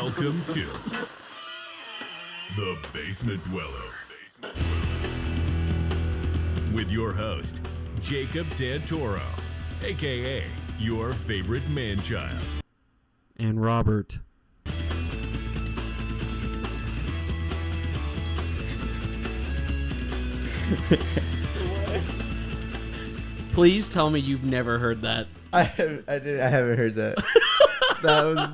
Welcome to The Basement Dweller with your host, Jacob Santoro, a.k.a. your favorite man-child. And Robert. Please tell me you've never heard that. I haven't heard that. That was.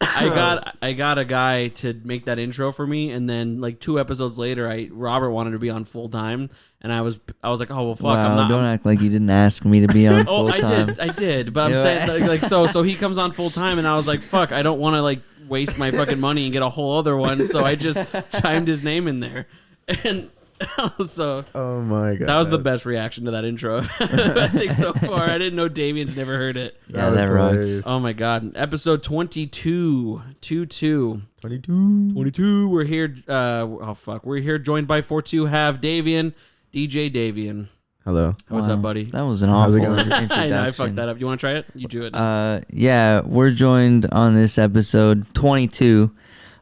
I got a guy to make that intro for me, and then like 2 episodes later, Robert wanted to be on full time, and I was like, oh well, fuck, wow, I'm not. Don't act like you didn't ask me to be on full time. I did, but I'm saying like so he comes on full time, and I was like, fuck, I don't want to like waste my fucking money and get a whole other one, so I just chimed his name in there, and. So, oh my god, that was the best reaction to that intro I think so far. I didn't know Davian's never heard it. Yeah, that rocks. Oh my god, episode 22. We're here. We're here joined by 42 have Davian, DJ Davian. Hello. What's up, buddy? That was an awful introduction. I know, I fucked that up. You want to try it? You do it. Yeah, we're joined on this episode 22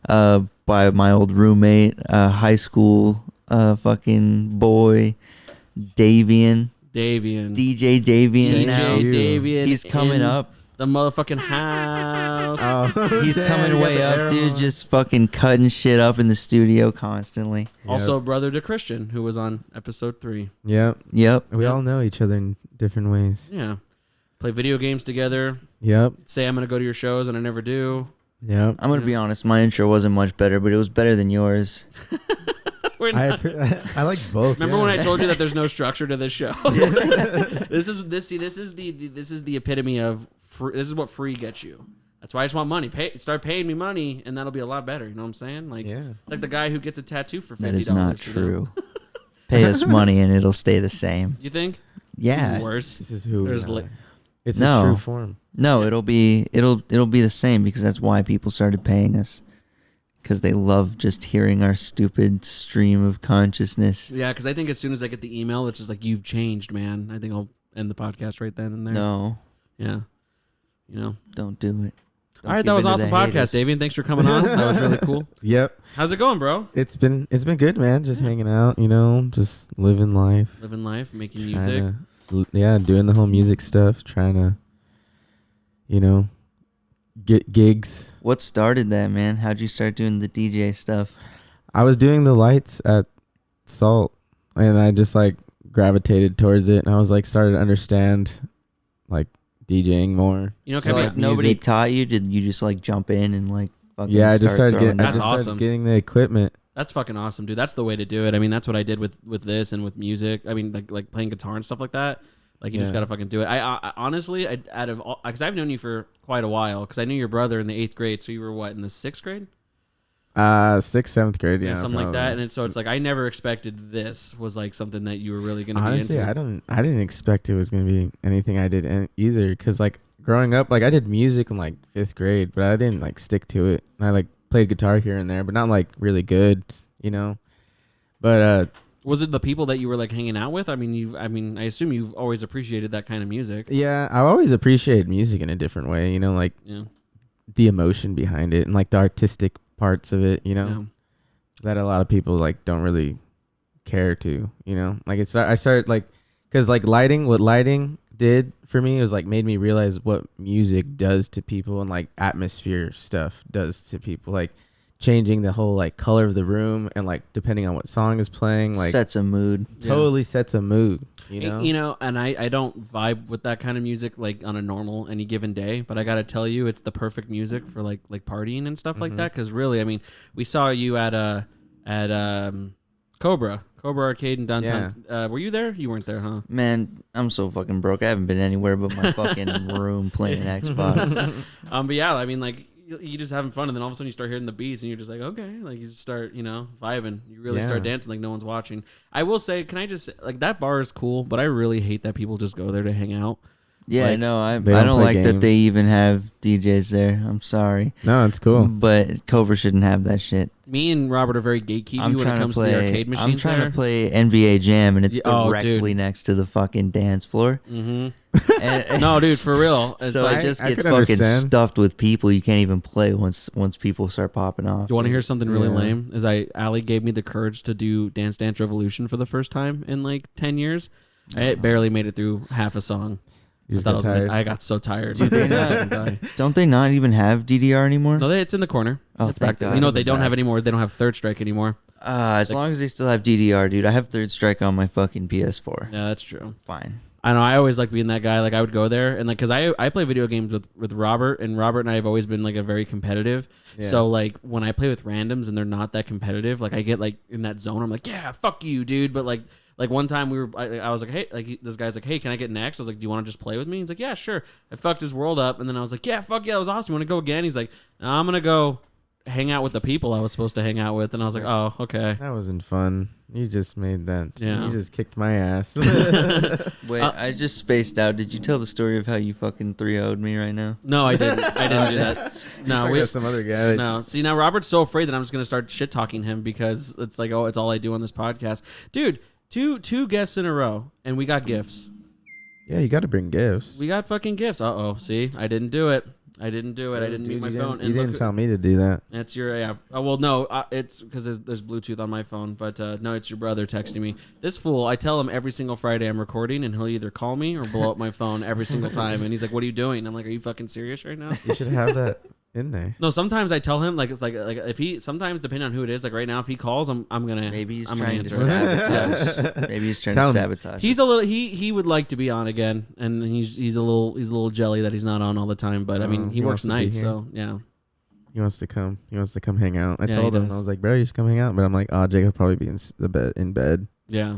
by my old roommate, high school fucking boy, Davian. DJ Davian. Davian. He's coming up. The motherfucking house. Oh, he's coming way up, dude. Just fucking cutting shit up in the studio constantly. Also, brother to Christian, who was on episode 3. Yep. We all know each other in different ways. Yeah. Play video games together. Yep. Say I'm going to go to your shows, and I never do. Yep. I'm going to be honest. My intro wasn't much better, but it was better than yours. I like both. Remember when I told you that there's no structure to this show? This is the epitome of free. This is what free gets you. That's why I just want money. Start paying me money, and that'll be a lot better. You know what I'm saying? Like, it's like the guy who gets a tattoo for $50. That is not true. Pay us money, and it'll stay the same. You think? Yeah. Worse. This is who. It's no. a true form. No, it'll be the same because that's why people started paying us. Because they love just hearing our stupid stream of consciousness. Yeah, because I think as soon as I get the email, it's just like, you've changed, man. I think I'll end the podcast right then and there. No. Yeah. You know. Don't do it. All right, that was awesome podcast, Davian. Thanks for coming on. That was really cool. Yep. How's it going, bro? It's been good, man. Just hanging out, just living life. Making music. Doing the whole music stuff, trying to, get gigs. What started that, man? How'd you start doing the DJ stuff? I was doing the lights at Salt, and I just gravitated towards it, and I was started to understand DJing more. So nobody taught you? Did you just jump in and fucking I just started getting the equipment. That's fucking awesome, dude. That's the way to do it. I mean, that's what I did with this and with music. I mean, like playing guitar and stuff like that. You just gotta fucking do it. I honestly, out of all, because I've known you for quite a while, because I knew your brother in the 8th grade, so you were what, in the 6th grade? 6th, 7th grade, yeah, something probably. like that. And it's I never expected this was something that you were really gonna be into. Honestly, I didn't expect it was gonna be anything I did either, because growing up, I did music in 5th grade, but I didn't stick to it. And I played guitar here and there, but not really good, But was it the people that you were hanging out with? I mean, I assume you've always appreciated that kind of music. Yeah, I've always appreciated music in a different way, the emotion behind it and the artistic parts of it, that a lot of people don't really care to, I started because lighting, what lighting did for me was made me realize what music does to people and atmosphere stuff does to people, changing the whole color of the room and depending on what song is playing sets a mood. Totally sets a mood, and I don't vibe with that kind of music on a normal any given day, but I gotta tell you, it's the perfect music for partying and stuff like that, because really, I mean, we saw you at Cobra Arcade in downtown. Were you there? You weren't there, huh? Man, I'm so fucking broke. I haven't been anywhere but my fucking room playing Xbox. But yeah, I mean, you just having fun, and then all of a sudden you start hearing the beats, and you're just okay, you just start, vibing. You really start dancing no one's watching. I will say, can I just that bar is cool, but I really hate that people just go there to hang out. Yeah, Like, no, I they don't don't play like that games. they even have DJs there. I'm sorry. No, it's cool. But Cobra shouldn't have that shit. Me and Robert are very gatekeepy I'm when it trying comes to to play. the arcade machines. I'm trying there. to play NBA Jam, and it's Oh, directly dude. next to the fucking dance floor. Mm-hmm. No, dude, for real. It's So like, it just I gets could fucking understand. stuffed with people. You can't even play once people start popping off. you want to hear something really Yeah. lame? Is Allie gave me the courage to do Dance Dance Revolution for the first time in like 10 years. I barely made it through half a song. You I just thought got I was gonna, tired. I got so tired. Do they not- Don't they not even have DDR anymore? No, it's in the corner. Oh, It's thank back. God. You know what they don't Back. have anymore? They don't have Third Strike anymore. As long as they still have DDR, dude. I have Third Strike on my fucking PS4. Yeah, that's true. Fine. I know. I always like being that guy. Like I would go there and like because I play video games with Robert, and Robert and I have always been like a very competitive. Yeah. So like when I play with randoms and they're not that competitive, like I get like in that zone. I'm like, yeah, fuck you, dude. But like one time I was like, hey, like this guy's like, hey, can I get next? I was like, do you want to just play with me? He's like, yeah, sure. I fucked his world up, and then I was like, yeah, fuck yeah, that was awesome. You want to go again? He's like, no, I'm gonna go hang out with the people I was supposed to hang out with, and I was like, oh, okay. That wasn't fun. You just made that. Yeah. You just kicked my ass. Wait, I just spaced out. Did you tell the story of how you fucking 3-0'd me right now? No, I didn't. I didn't do that. No, we got some other guy. No, see now Robert's so afraid that I'm just gonna start shit talking him because it's like, oh, it's all I do on this podcast, dude. Two guests in a row, and we got gifts. Yeah, you got to bring gifts. We got fucking gifts. See, I didn't do it. I didn't mute my phone. You didn't tell me to do that. That's your yeah. Oh well, no, it's because there's Bluetooth on my phone, but no, it's your brother texting me. This fool, I tell him every single Friday I'm recording, and he'll either call me or blow up my phone every single time. And he's like, "What are you doing?" I'm like, "Are you fucking serious right now?" You should have that in there. No, sometimes I tell him like it's like if he sometimes depending on who it is, like right now if he calls, I'm gonna Maybe he's I'm trying to gonna answer. sabotage. Maybe he's trying Tell to him. sabotage. He's a little he would like to be on again, and he's a little jelly that he's not on all the time. But I mean he he works wants to be nights, here. so yeah. He wants to come. He wants to come hang out. I Yeah, told he him. does. I was like, bro, you should come hang out. But I'm like, oh, Jacob probably be in bed. Yeah.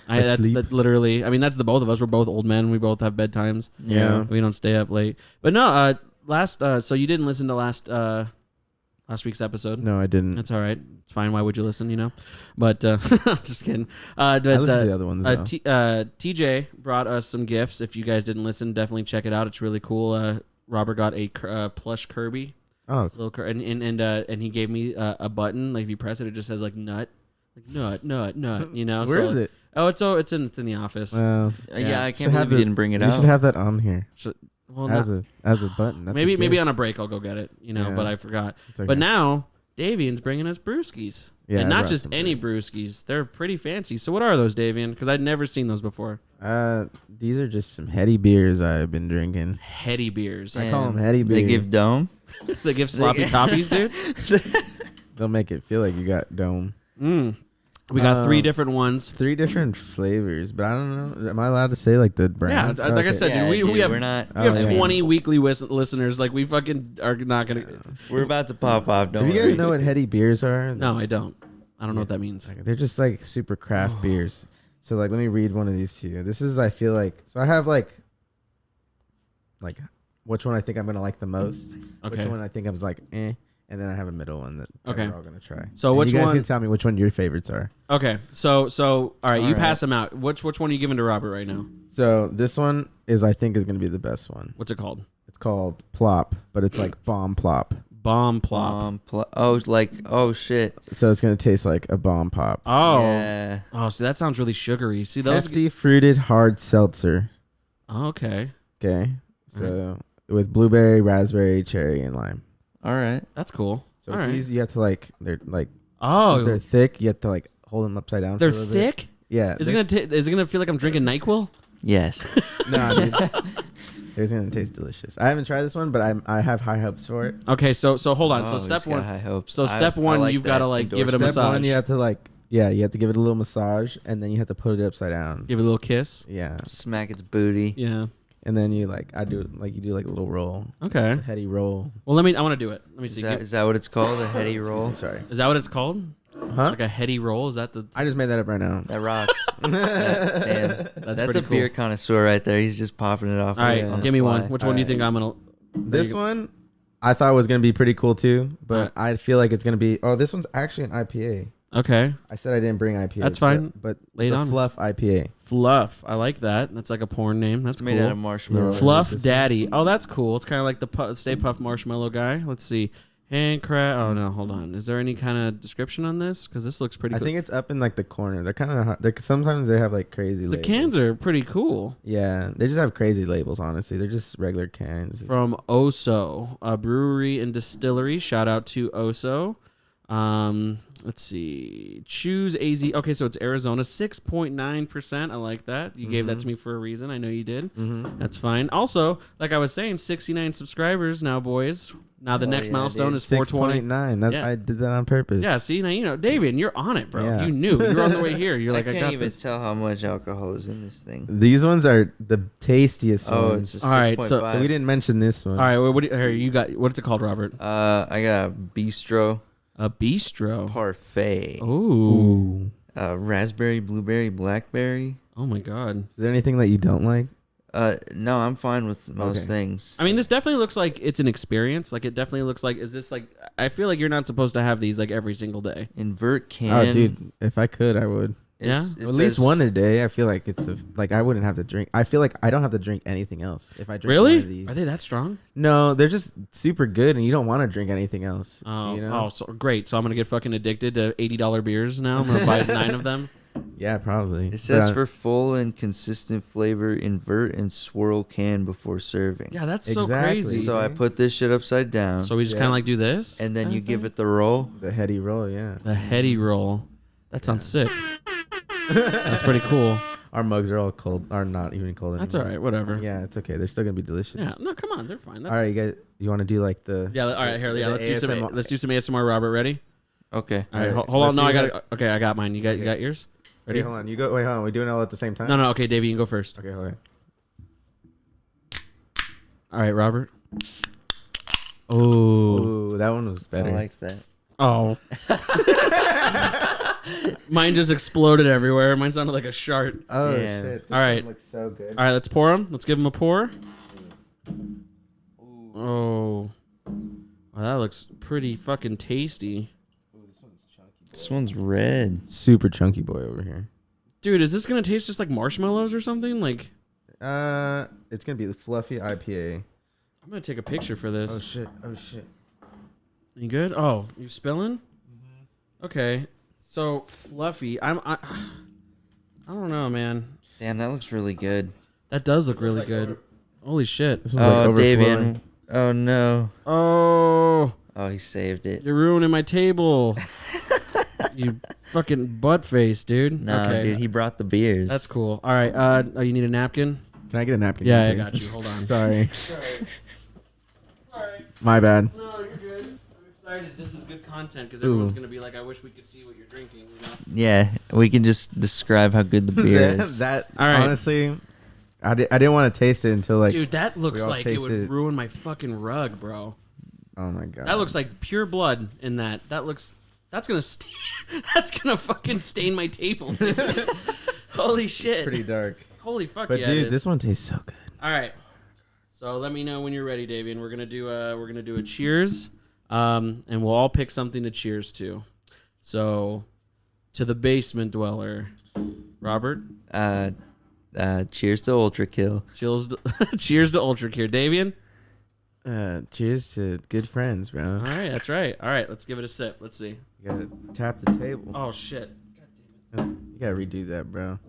Asleep. That's literally. I mean, that's the both of us. We're both old men. We both have bedtimes. Yeah. We don't stay up late. But no. So you didn't listen to last week's episode. No, I didn't. That's all right. It's fine. Why would you listen? You know. But I'm just kidding. I listened to the other ones though. TJ brought us some gifts. If you guys didn't listen, definitely check it out. It's really cool. Robert got a plush Kirby. Oh, Little and he gave me a button. Like if you press it, it just says like nut. Like nut. You know. where is it? Oh, it's in the office. Well, yeah, I should can't have believe you the- didn't bring it you out. should have that on here Well, as a button. That's maybe a gift. on a break I'll go get it. You know, Yeah. but I forgot. It's okay. But now Davian's bringing us brewskis. Yeah, and I not brought just some any brewskis. They're pretty fancy. So what are those, Davian? Because I'd never seen those before. These are just some heady beers I've been drinking. Heady beers. I call them heady beers. They give dome. They give sloppy toppies, dude. They'll make it feel like you got dome. We got 3 different ones. 3 different flavors, but I don't know. Am I allowed to say like the brands? Yeah, like I said, Yeah, dude, we dude, have we're not. Oh, we have yeah. 20 weekly listeners. Like we fucking are not gonna. We're about to pop off. Don't Do you worry. guys know what heady beers are? No, I don't. I don't know what that means. They're just like super craft beers. So like, let me read one of these to you. This is, I feel like, so I have like which one I think I'm gonna like the most. Okay. Which one I think I'm like and then I have a middle one that Okay. we're all gonna try. So And which you guys one- can tell me which one your favorites are. Okay, so all right, you All pass them out. Which one are you giving to Robert right now? So this one is, I think, is gonna be the best one. What's it called? It's called Plop, but it's like bomb plop. Bomb plop. Oh shit. So it's gonna taste like a bomb pop. Oh, Yeah. oh, see that sounds really sugary. See those? Hefty fruited hard seltzer. Oh, okay, Okay. So with blueberry, raspberry, cherry, and lime. All right. that's cool. So All with right. these you have to like, they're like, Oh, since they're thick, you have to like hold them upside down. they're for a little bit. thick. Yeah. Is it gonna feel like I'm drinking NyQuil? Yes. No, dude. It's gonna taste delicious. I haven't tried this one, but I have high hopes for it. Okay, so hold on. Oh, So he's step got one. high hopes. So step I one, like you've that. gotta like give it a Step massage. one, you have to like, you have to give it a little massage, and then you have to put it upside down. Give it a little kiss. Yeah. Smack its booty. Yeah. And then you like, you do like a little roll, Okay. a heady roll. Well, I want to do it. Let me see. Is that what it's called? A heady roll? Sorry. Is that what it's called? Huh? Like a heady roll? Is that the? I just made that up right now. That rocks. Damn. That's pretty a beer cool. connoisseur right there. He's just popping it off. All right, on the give me fly. one. Which one do you think I'm gonna? This you go. one, I thought was gonna be pretty cool too, but Alright. I feel like it's gonna be. Oh, this one's actually an IPA. Okay. I said I didn't bring IPAs. That's fine. But Lay it's it a on. Fluff IPA. Fluff. I like that. That's like a porn name. That's It's made cool. out of marshmallow. Fluff Daddy. Oh, that's cool. It's kind of like the Stay Puft Marshmallow guy. Let's see. Handcraft. Oh no, hold on. Is there any kind of description on this? Because this looks pretty. I cool. think it's up in like the corner. They're kind of. They're sometimes they have like crazy. The labels. cans are pretty cool. Yeah, they just have crazy labels. Honestly, they're just regular cans. From Oso, a brewery and distillery. Shout out to Oso. Let's see. Choose AZ. Okay, so it's Arizona, 6.9%. I like that. You gave that to me for a reason. I know you did. That's fine. Also, like I was saying, 69 subscribers now, boys. Now the next milestone is 420. 6.9. Yeah. I did that on purpose. Yeah, see, now you know. Davian, you're on it, bro. Yeah. You knew. You were on the way here. You're like, I can't got even this. tell how much alcohol is in this thing. These ones are the tastiest Oh, ones. it's a All right, 6.5. so So we didn't mention this one. All right, well, here, you got, what's it called, Robert? I got a bistro A bistro. parfait. Ooh. Raspberry, blueberry, blackberry. Oh, my God. Is there anything that you don't like? No, I'm fine with most Okay. things. I mean, this definitely looks like it's an experience. Like, it definitely looks like, is this like, I feel like you're not supposed to have these like every single day. Invert can. Oh, dude, if I could, I would. Yeah? It At least says- one a day. I feel like it's like I wouldn't have to drink. I feel like I don't have to drink anything else if I drink one of Really? these. Are they that strong? No, they're just super good, and you don't want to drink anything else. Oh, you know? so great. So I'm going to get fucking addicted to $80 beers now. I'm going to buy 9 of them. Yeah, probably. It says But, for full and consistent flavor, invert and swirl can before serving. Yeah, that's so Exactly. crazy. So I put this shit upside down, So we just Yeah. kind of like do this? and then kinda you give thing? it the roll. the heady roll, yeah. The heady roll. That sounds sick. That's pretty cool. Our mugs are all cold, are not even cold anymore. That's all right. Whatever. Yeah, it's okay. They're still gonna be delicious. Yeah. No, come on. They're fine. That's, All right, you guys. You want to do like the? Yeah. All right. Here. Yeah. the Let's do some. ASMR. Let's do some ASMR. Robert, ready? Okay. All right. All right, Hold on. let's No, see I got what- it. Okay, I got mine. You got. You got yours. Ready? Wait, hold on. You go. Wait, hold on. We're doing it all at the same time. No. Okay, Davey, you can go first. Okay, hold on. All right, Robert. Oh. Ooh, that one was better. I liked that. Oh. Mine just exploded everywhere. Mine sounded like a shart. Oh Damn. shit! This All right. one looks so good. All right, let's pour them. Let's give them a pour. Oh. Wow, that looks pretty fucking tasty. This one's red. Super chunky boy over here. Dude, is this going to taste just like marshmallows or something? Like, It's gonna be the fluffy IPA. I'm going to take a picture for this. Oh shit! Oh shit! You good? Oh, you spilling? Okay. So, fluffy. I don't know, man. Damn, that looks really good. That does look really good. Holy shit. This one's like Oh, overflowing. Davian. Oh no. Oh, Oh, he saved it. you're ruining my table. You fucking butt face, dude. Nah, okay. dude, he brought the beers. That's cool. All right. Oh, you need a napkin? Can I get a napkin? Yeah, I please? got you. Hold on. Sorry. Sorry. My bad. No, you're good. I'm excited. This is good content because Ooh. everyone's going to be like, I wish we could see what you're drinking. You know? Yeah, we can just describe how good the beer is. that All right. honestly, I didn't want to taste it until like. Dude, that looks all like it would tasted- ruin my fucking rug, bro. Oh my god. That looks like pure blood in that. That's gonna that's gonna fucking stain my table, dude. Holy shit. pretty dark. Holy fuck, But yeah. it dude, is. this one tastes so good. All right. So let me know when you're ready, Davian. We're gonna do a cheers, and we'll all pick something to cheers to. So, to the basement dweller, Robert. Cheers to Ultra Kill. Cheers to Ultra Cure, Davian. Cheers to good friends, bro. All right, that's right. All right, let's give it a sip. Let's see. You gotta tap the table. Oh shit. You gotta redo that, bro.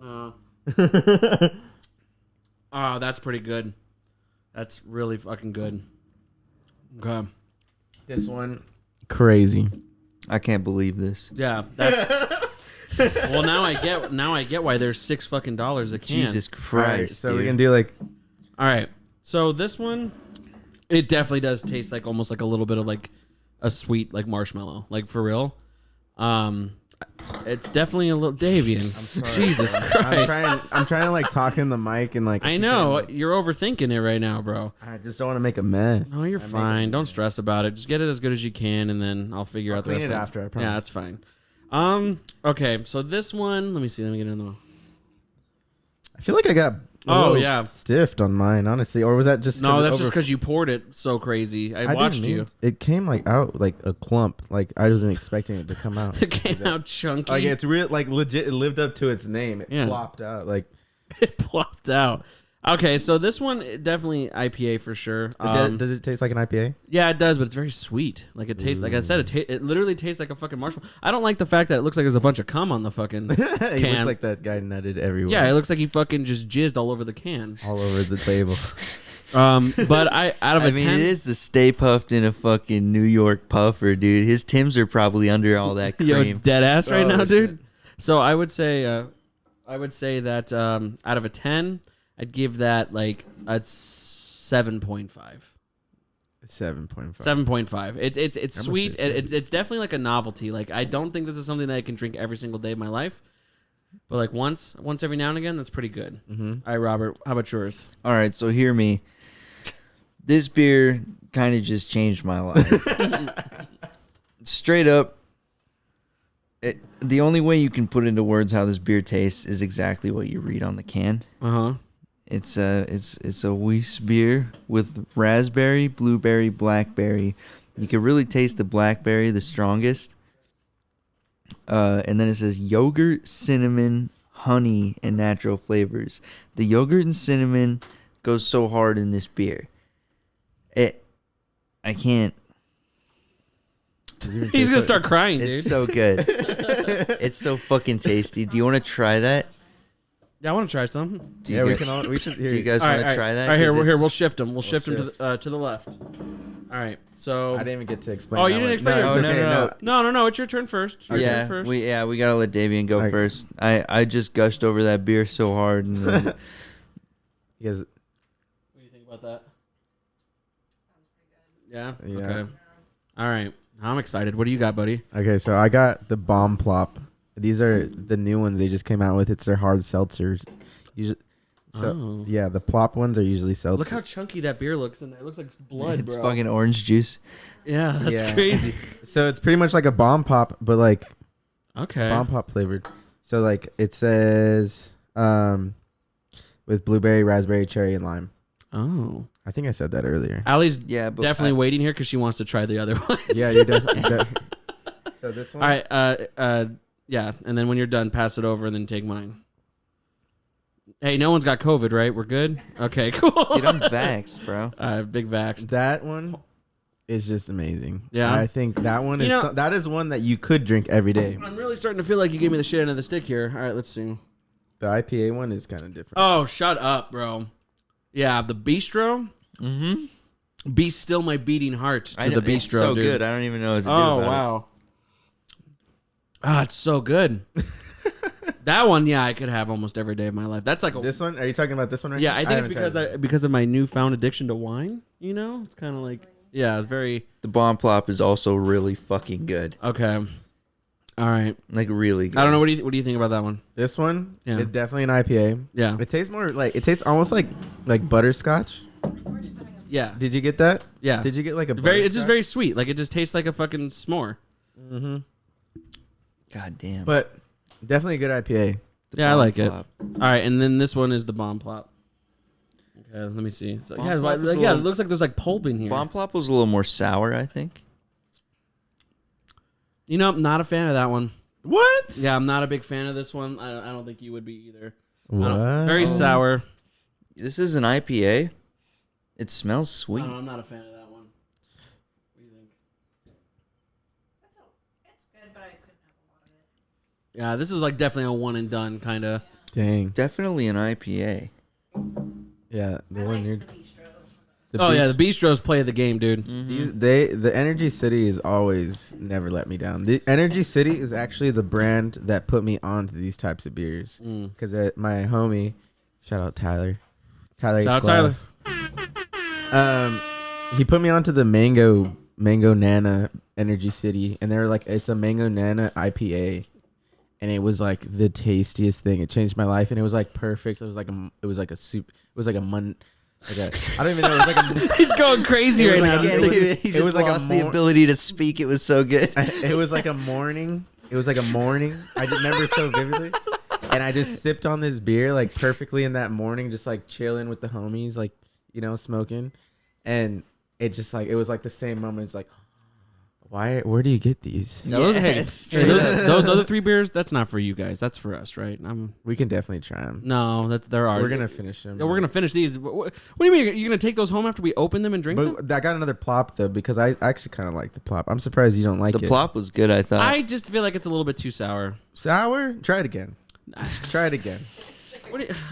Oh, that's pretty good. That's really fucking good. Okay. This one, crazy. I can't believe this. Yeah, that's. Well, now I get why there's $6 fucking a can. Jesus All right, Christ, so dude. we can do like All right. So this one, it definitely does taste like almost like a little bit of like a sweet like marshmallow, like for real. It's definitely a little Davian. Jesus Christ. I'm trying to like talk in the mic and like I know you're overthinking it right now, bro. I just don't want to make a mess. No, you're fine. Don't stress about it. Just get it as good as you can, and then I'll figure out the clean rest it of after, I Yeah, promise. that's fine. Okay, so this one, let me see. Let me get in the. I feel like I got Oh yeah, stiffed on mine, honestly. Or was that just no? That's just because you poured it so crazy. I watched you. It came like out like a clump. Like I wasn't expecting it to come out. It came out chunky. Like it's real, like legit. It lived up to its name. It Yeah. plopped out. Like It plopped out. Okay, so this one definitely IPA for sure. does it taste like an IPA? Yeah, it does, but it's very sweet. Like it tastes, like I said, it literally tastes like a fucking marshmallow. I don't like the fact that it looks like there's a bunch of cum on the fucking He can. looks like that guy nutted everywhere. Yeah, it looks like he fucking just jizzed all over the can. all over the table. But out of a 10, it is the Stay Puffed in a fucking New York puffer, dude. His Timbs are probably under all that cream. yo, dead ass right now, shit. dude. So I would say that out of a 10, I'd give that like a 7.5. 7.5. 7.5. It's gonna sweet. say It's definitely like a novelty. Like I don't think this is something that I can drink every single day of my life. But like once every now and again, that's pretty good. Mm-hmm. All right, Robert, how about yours? All right, so hear me. This beer kind of just changed my life. Straight up, the only way you can put into words how this beer tastes is exactly what you read on the can. Uh-huh. It's a Weiss beer with raspberry, blueberry, blackberry. You can really taste the blackberry the strongest. And then it says yogurt, cinnamon, honey, and natural flavors. The yogurt and cinnamon goes so hard in this beer. I can't. He's gonna start crying, dude. It's so good. It's so fucking tasty. Do you want to try that? Yeah, I want to try some. Yeah, we can all. We should. Do you guys want to try that? All right, here, 'Cause we'll shift them. We'll shift them to the left. All right, so I didn't even get to explain. Oh, that you didn't one. explain No, it. it's okay. No, it's your turn first. Your turn first. we gotta let Davian go All right. first. I just gushed over that beer so hard. And, He has, What do you think about that? Yeah. Yeah. Okay. All right. I'm excited. What do you got, buddy? okay, so I got the Bomb Plop. These are the new ones they just came out with. It's their hard seltzers. Usually, so yeah, the Plop ones are usually seltzers. Look how chunky that beer looks in there. It looks like blood, it's bro. fucking orange juice. Yeah, that's Yeah. crazy. So it's pretty much like a Bomb Pop, but like Okay. Bomb Pop flavored. So like it says with blueberry, raspberry, cherry, and lime. Oh. I think I said that earlier. Allie's Yeah, but definitely waiting here because she wants to try the other one. Yeah, you definitely. So this one. All right. Yeah, and then when you're done, pass it over and then take mine. Hey, no one's got COVID, right? We're good? Okay, cool. Dude, I'm vaxxed, bro. Big vaxxed. That one is just amazing. Yeah? I think that one is You know- that is one that you could drink every day. I'm really starting to feel like you gave me the shit end of the stick here. All right, let's see. The IPA one is kind of different. Oh, shut up, bro. Yeah, the Bistro. Mm-hmm. Be still my beating heart to the Bistro, It's so dude. good. I don't even know what to do Oh, about wow. Ah, it's so good. That one, yeah, I could have almost every day of my life. That's like a This one? Are you talking about this one right yeah. now? I think it's haven't tried because of my newfound addiction to wine. You know, it's kind of like yeah, it's very it. The Bomb Plop is also really fucking good. okay. All right, Like, really good. I don't know. What do you think about that one? This one Yeah. is definitely an IPA. Yeah, It tastes more like it tastes almost like butterscotch. yeah, Did you get that? yeah. Did you get like a It's just very sweet. Like it just tastes like a fucking s'more. Mm-hmm. God damn. But definitely a good IPA. The Yeah, I Bomb like it. Plop. All right, and then this one is the Bomb Plop. Okay, let me see. So, Bomb yeah, Plop is a it little- looks like there's like pulp in here. Bomb Plop was a little more sour, I think. You know, I'm not a fan of that one. What? Yeah, I'm not a big fan of this one. I don't think you would be either. What? Very sour. This is an IPA. It smells I sweet. don't know, I'm not a fan of that one. What do you think? It's good, but I couldn't have a lot of it. Yeah, this is like definitely a one and done kind of. Dang. Definitely an IPA. Yeah, the I one like you're. the bistro. Oh yeah, the Bistros play the game, dude. The Energy City is always never let me down. The Energy City is actually the brand that put me onto these types of beers. Because my homie, shout out Tyler, Shout out Tyler. He put me onto the Mango Nana Energy City, and they were like, it's a Mango Nana IPA, and it was like the tastiest thing. It changed my life, and it was like perfect. It was like a soup. It was like a I don't even know. It was like a. He's going crazy right now. He just was like a lost the ability to speak. It was so good. It was like a morning. It was like a morning. I remember so vividly. and I just sipped on this beer like perfectly in that morning, just like chilling with the homies, like, you know, smoking. And it just like, it was like the same moment. It's like, where do you get these? No, Yes, those other 3 beers, that's not for you guys. That's for us, right? We can definitely try them. No, there are. We're going to finish them. Yeah, we're going to finish these. What do you mean? You're going to take those home after we open them and drink them? I got another plop though, because I actually kind of like the plop. I'm surprised you don't like it. The plop was good, I thought. I just feel like it's a little bit too sour. Sour? Try it again. Try it again.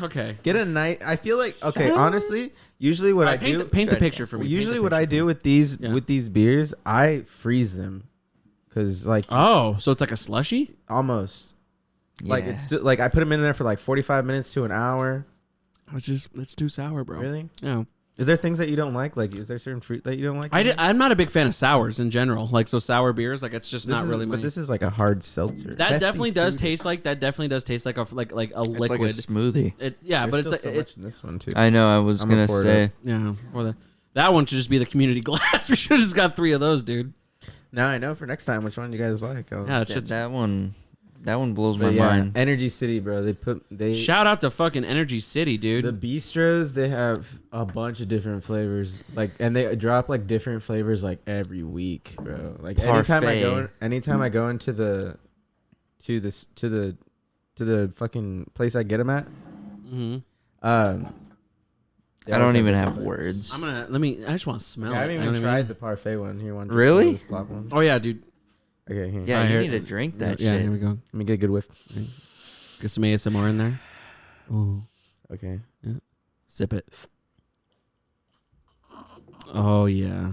Okay. Get a night. I feel like, okay, honestly, usually what I do. Paint the picture for me. Usually what I do with these beers, I freeze them. Because like, oh, so it's like a slushy? Almost. Like it's still, like I put them in there for like 45 minutes to an hour. It's too sour, bro. Really? Yeah. Is there things that you don't like? Like, is there certain fruit that you don't like? I'm not a big fan of sours in general. Like, so sour beers, like it's just not really my. But this is like a hard seltzer. That definitely does taste like a liquid. It's like a smoothie. But it's like so much in this one too. I know. I was gonna say. Yeah. That one should just be the community glass. We should have just got 3 of those, dude. Now I know for next time which one you guys like. Yeah, that one blows my mind. Energy City, bro. They shout out to fucking Energy City, dude. The bistros, they have a bunch of different flavors, like, and they drop like different flavors like every week, bro. Like anytime I go into the fucking place I get them at. Mm-hmm. I don't even have words. I just want to smell it. I haven't even tried the parfait one. Here, one. Really? This plop one. Oh yeah, dude. Okay, here. Yeah, you need to drink that shit. Yeah, here we go. Let me get a good whiff. Get some ASMR in there. Ooh. Okay. Yeah. Sip it. Oh yeah.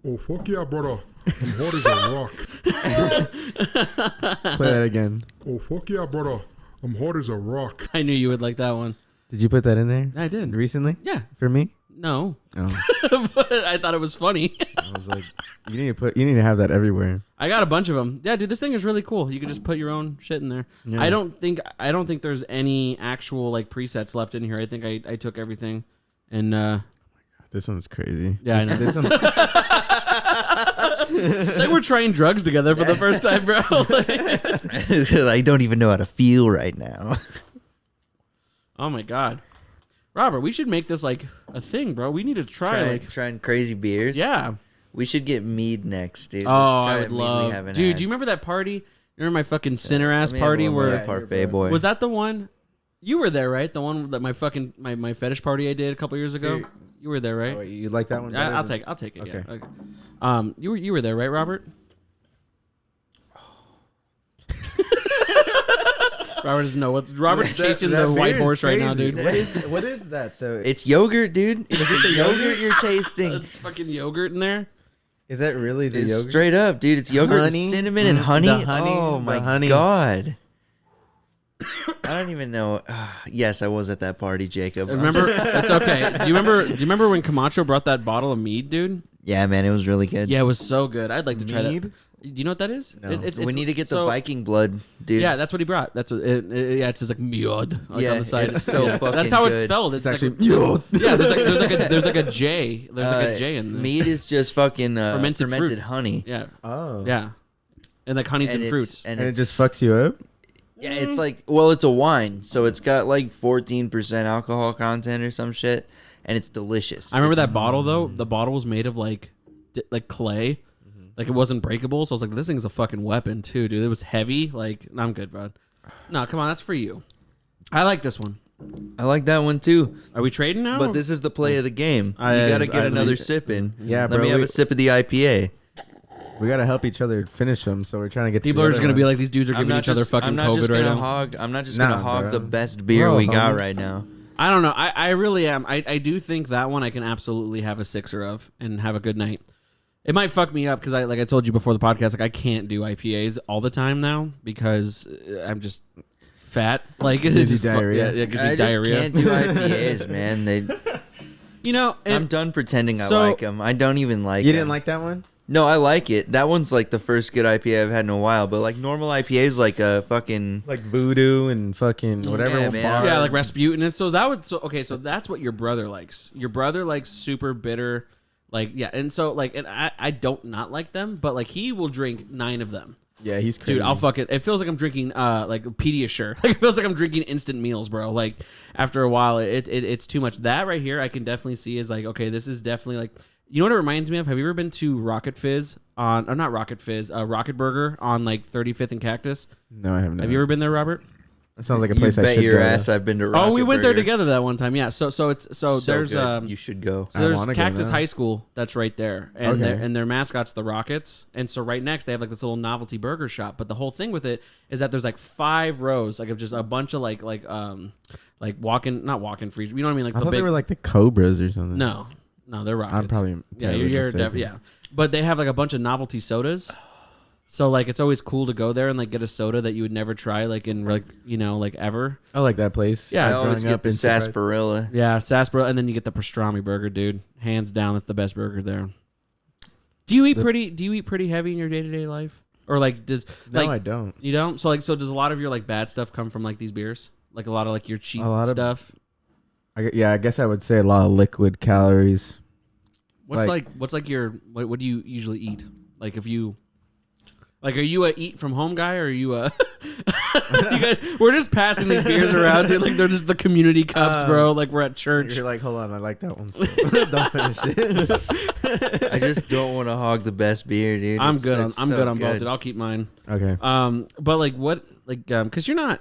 Oh fuck yeah, brother! I'm hard as a rock. Play that again. Oh fuck yeah, brother! I'm hard as a rock. I knew you would like that one. Did you put that in there? I did. Recently? Yeah. For me? No. Oh. But I thought it was funny. I was like, you need to have that everywhere. I got a bunch of them. Yeah, dude, this thing is really cool. You can just put your own shit in there. Yeah. I don't think there's any actual like presets left in here. I think I took everything, and oh my God, this one's crazy. Yeah, I know. This one. It's like we're trying drugs together for the first time, bro. I don't even know how to feel right now. Oh my God, Robert, we should make this like a thing, bro. We need to trying crazy beers. Yeah, we should get mead next, dude. Oh, I would love. Dude, do you remember that party? You remember my fucking sinner ass party where parfait boy? Was that the one? You were there, right? The one that my fucking my fetish party I did a couple years ago. You were there, right? Oh, you like that one? I'll take it. Okay. Yeah. Okay. You were there, right, Robert? Robert doesn't know what's. Robert's chasing the white horse right now, dude. What is that though? It's yogurt, dude. It's the yogurt you're tasting. It's fucking yogurt in there. Is that really the yogurt? Straight up, dude. It's yogurt, honey? cinnamon, and honey. The honey. Oh my God. I don't even know. Yes, I was at that party, Jacob. Remember? That's okay. Do you remember when Camacho brought that bottle of mead, dude? Yeah, man, it was really good. Yeah, it was so good. I'd like to try that. Do you know what that is? No. We need to get the Viking blood, dude. Yeah, that's what he brought. That's what. Yeah, it says like miod on the side. It's so fucking That's how good. it's spelled. It's actually like, miod. Yeah, there's like a J. There's like a J in there. Mead is just fucking fermented fruit. honey. Yeah. Oh. Yeah. And like honeys and fruits. And it just fucks you up? Yeah, it's like, well, it's a wine, so it's got like 14% alcohol content or some shit, and it's delicious. I remember that bottle though. The bottle was made of like clay. Like it wasn't breakable, so I was like, "This thing's a fucking weapon too, dude." It was heavy. Like, no, I'm good, bud. No, come on, that's for you. I like this one. I like that one too. Are we trading now? But this is the play of the game. You gotta get another sip in. Yeah, Let bro, me have a sip of the IPA. We gotta help each other finish them, so we're trying to get. People are just gonna be like, "These dudes are giving each other fucking COVID right now." I'm not just gonna hog the best beer we got right now. I don't know. I really am. I do think that one I can absolutely have a 6er of and have a good night. It might fuck me up because I told you before the podcast, like I can't do IPAs all the time now because I'm just fat. Like it gives just you diarrhea. Yeah, it gives me I diarrhea. just can't do IPAs, man. You know, I'm done pretending I like them. I don't even like. You them. didn't like that one? No, I like it. That one's like the first good IPA I've had in a while. But like normal IPAs, like a fucking like Voodoo and fucking whatever. Yeah, man. Yeah, like Rasputin. So that would so that's what your brother likes. Your brother likes super bitter. Like, yeah, and so, like, and I don't not like them, but, like, he will drink 9 of them. Yeah, he's crazy. Dude, I'll fuck it. It feels like I'm drinking like Pediasure. Like it feels like I'm drinking instant meals, bro. Like after a while, it's too much. That right here, I can definitely see is like, okay, this is definitely like, you know what it reminds me of? Have you ever been to Rocket Fizz or not Rocket Fizz, Rocket Burger on like 35th and Cactus? No, I haven't. Have you ever been there, Robert? That sounds like a place you I bet should your go. ass I've been to Rocket Oh, we went there Burger. together that one time. Yeah. So there's good. You should go. So there's wanna go Cactus now. High School that's right there, and Okay. their mascot's the Rockets, and so right next they have like this little novelty burger shop. But the whole thing with it is that there's like 5 rows, like of just a bunch of like not walk-in freezer. You know what I mean? Like I the thought big. they were like the Cobras or something. No, they're Rockets. I'm probably yeah. But they have like a bunch of novelty sodas. So like it's always cool to go there and like get a soda that you would never try like in like like ever. Oh, like that place. Yeah, I growing always get the in Surprise- sarsaparilla. Yeah, sarsaparilla, and then you get the pastrami burger, dude. Hands down, that's the best burger there. Do you eat pretty heavy in your day-to-day life? Or like does No, like I don't. you don't? So does a lot of your like bad stuff come from like these beers? Like a lot of like your cheap A lot of- stuff? I guess I would say a lot of liquid calories. What's like your what do you usually eat? Like if you like, are you a eat from home guy, or are you a? You guys, we're just passing these beers around, dude. Like they're just the community cups, bro. Like we're at church. You're like, hold on, I like that one. Still. Don't finish it. I just don't want to hog the best beer, dude. I'm It's- good. it's I'm so good on both, dude. I'll keep mine. Okay. But like what, like, because you're not.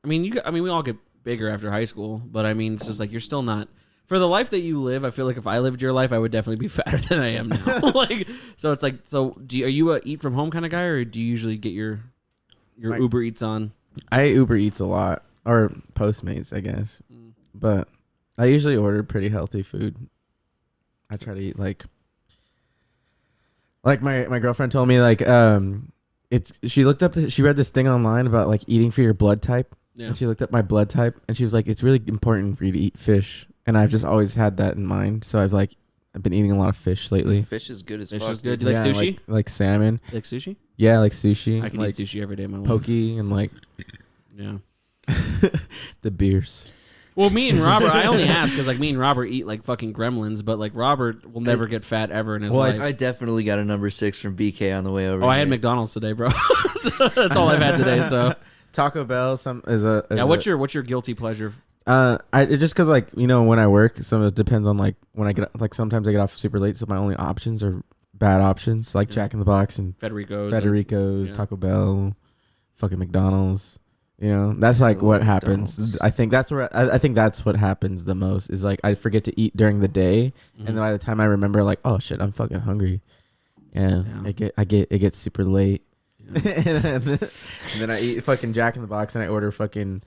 I mean, we all get bigger after high school, but I mean, it's just like you're still not. For the life that you live, I feel like if I lived your life, I would definitely be fatter than I am now. Like, so it's like, are you a eat from home kind of guy, or do you usually get your Uber Eats on? I Uber Eats a lot, or Postmates, I guess. But I usually order pretty healthy food. I try to eat like my girlfriend told me like she read this thing online about like eating for your blood type. Yeah. And she looked up my blood type and she was like, it's really important for you to eat fish. And I've just always had that in mind. So I've been eating a lot of fish lately. Fish is good as Fish fuck. is good. dude. Do you like sushi? Like salmon. You like sushi? Yeah, like sushi. I can like eat sushi every day of my life. poke and like Yeah. the beers. Well, me and Robert, I only ask because like me and Robert eat like fucking gremlins, but like Robert will never get fat ever in his life. I definitely got a number 6 from BK on the way over. I had here. McDonald's today, bro. So that's all I've had today. So Taco Bell what's your guilty pleasure? It just because like when I work, some of it depends on like when I get like sometimes I get off super late, so my only options are bad options like Jack in the Box and Federico's, Taco Bell, fucking McDonald's. That's like what happens. McDonald's. I think that's where I think that's what happens the most is like I forget to eat during the day, and then by the time I remember, like, oh shit, I'm fucking hungry. Yeah. It gets super late. Yeah. and then I eat fucking Jack in the Box and I order fucking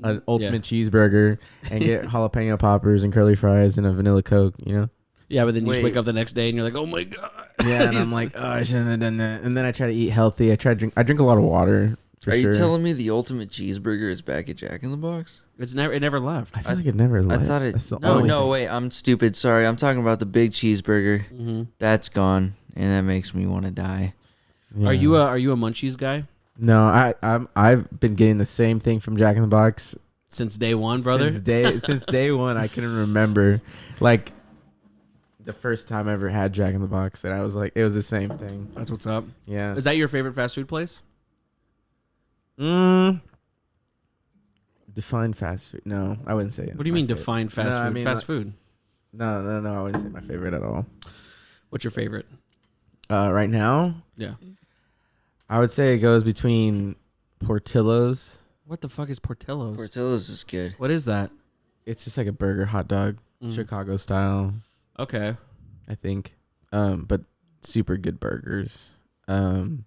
an ultimate cheeseburger and get jalapeno poppers and curly fries and a vanilla Coke, Yeah, but then you just Wait. wake up the next day and you're like, oh my god. Yeah, and I'm like, oh, I shouldn't have done that. And then I try to eat healthy. I drink a lot of water. For Are sure. you telling me the ultimate cheeseburger is back at Jack in the Box? It never left. I feel like it never. I thought it. That's the No, only no, thing. wait. I'm stupid. Sorry. I'm talking about the big cheeseburger. Mm-hmm. That's gone, and that makes me want to die. Yeah. Are you a munchies guy? No, I've been getting the same thing from Jack in the Box Since day one, brother? Since day one. I couldn't remember like the first time I ever had Jack in the Box, and I was like, it was the same thing. That's what's up. Yeah. Is that your favorite fast food place? Define fast food. No, I wouldn't say it. What do you mean define fast food? Fast food. No, I wouldn't say my favorite at all. What's your favorite? Right now, Yeah. I would say it goes between Portillo's. What the fuck is Portillo's? Portillo's is good. What is that? It's just like a burger hot dog, Chicago style, Okay. I think. But super good burgers. And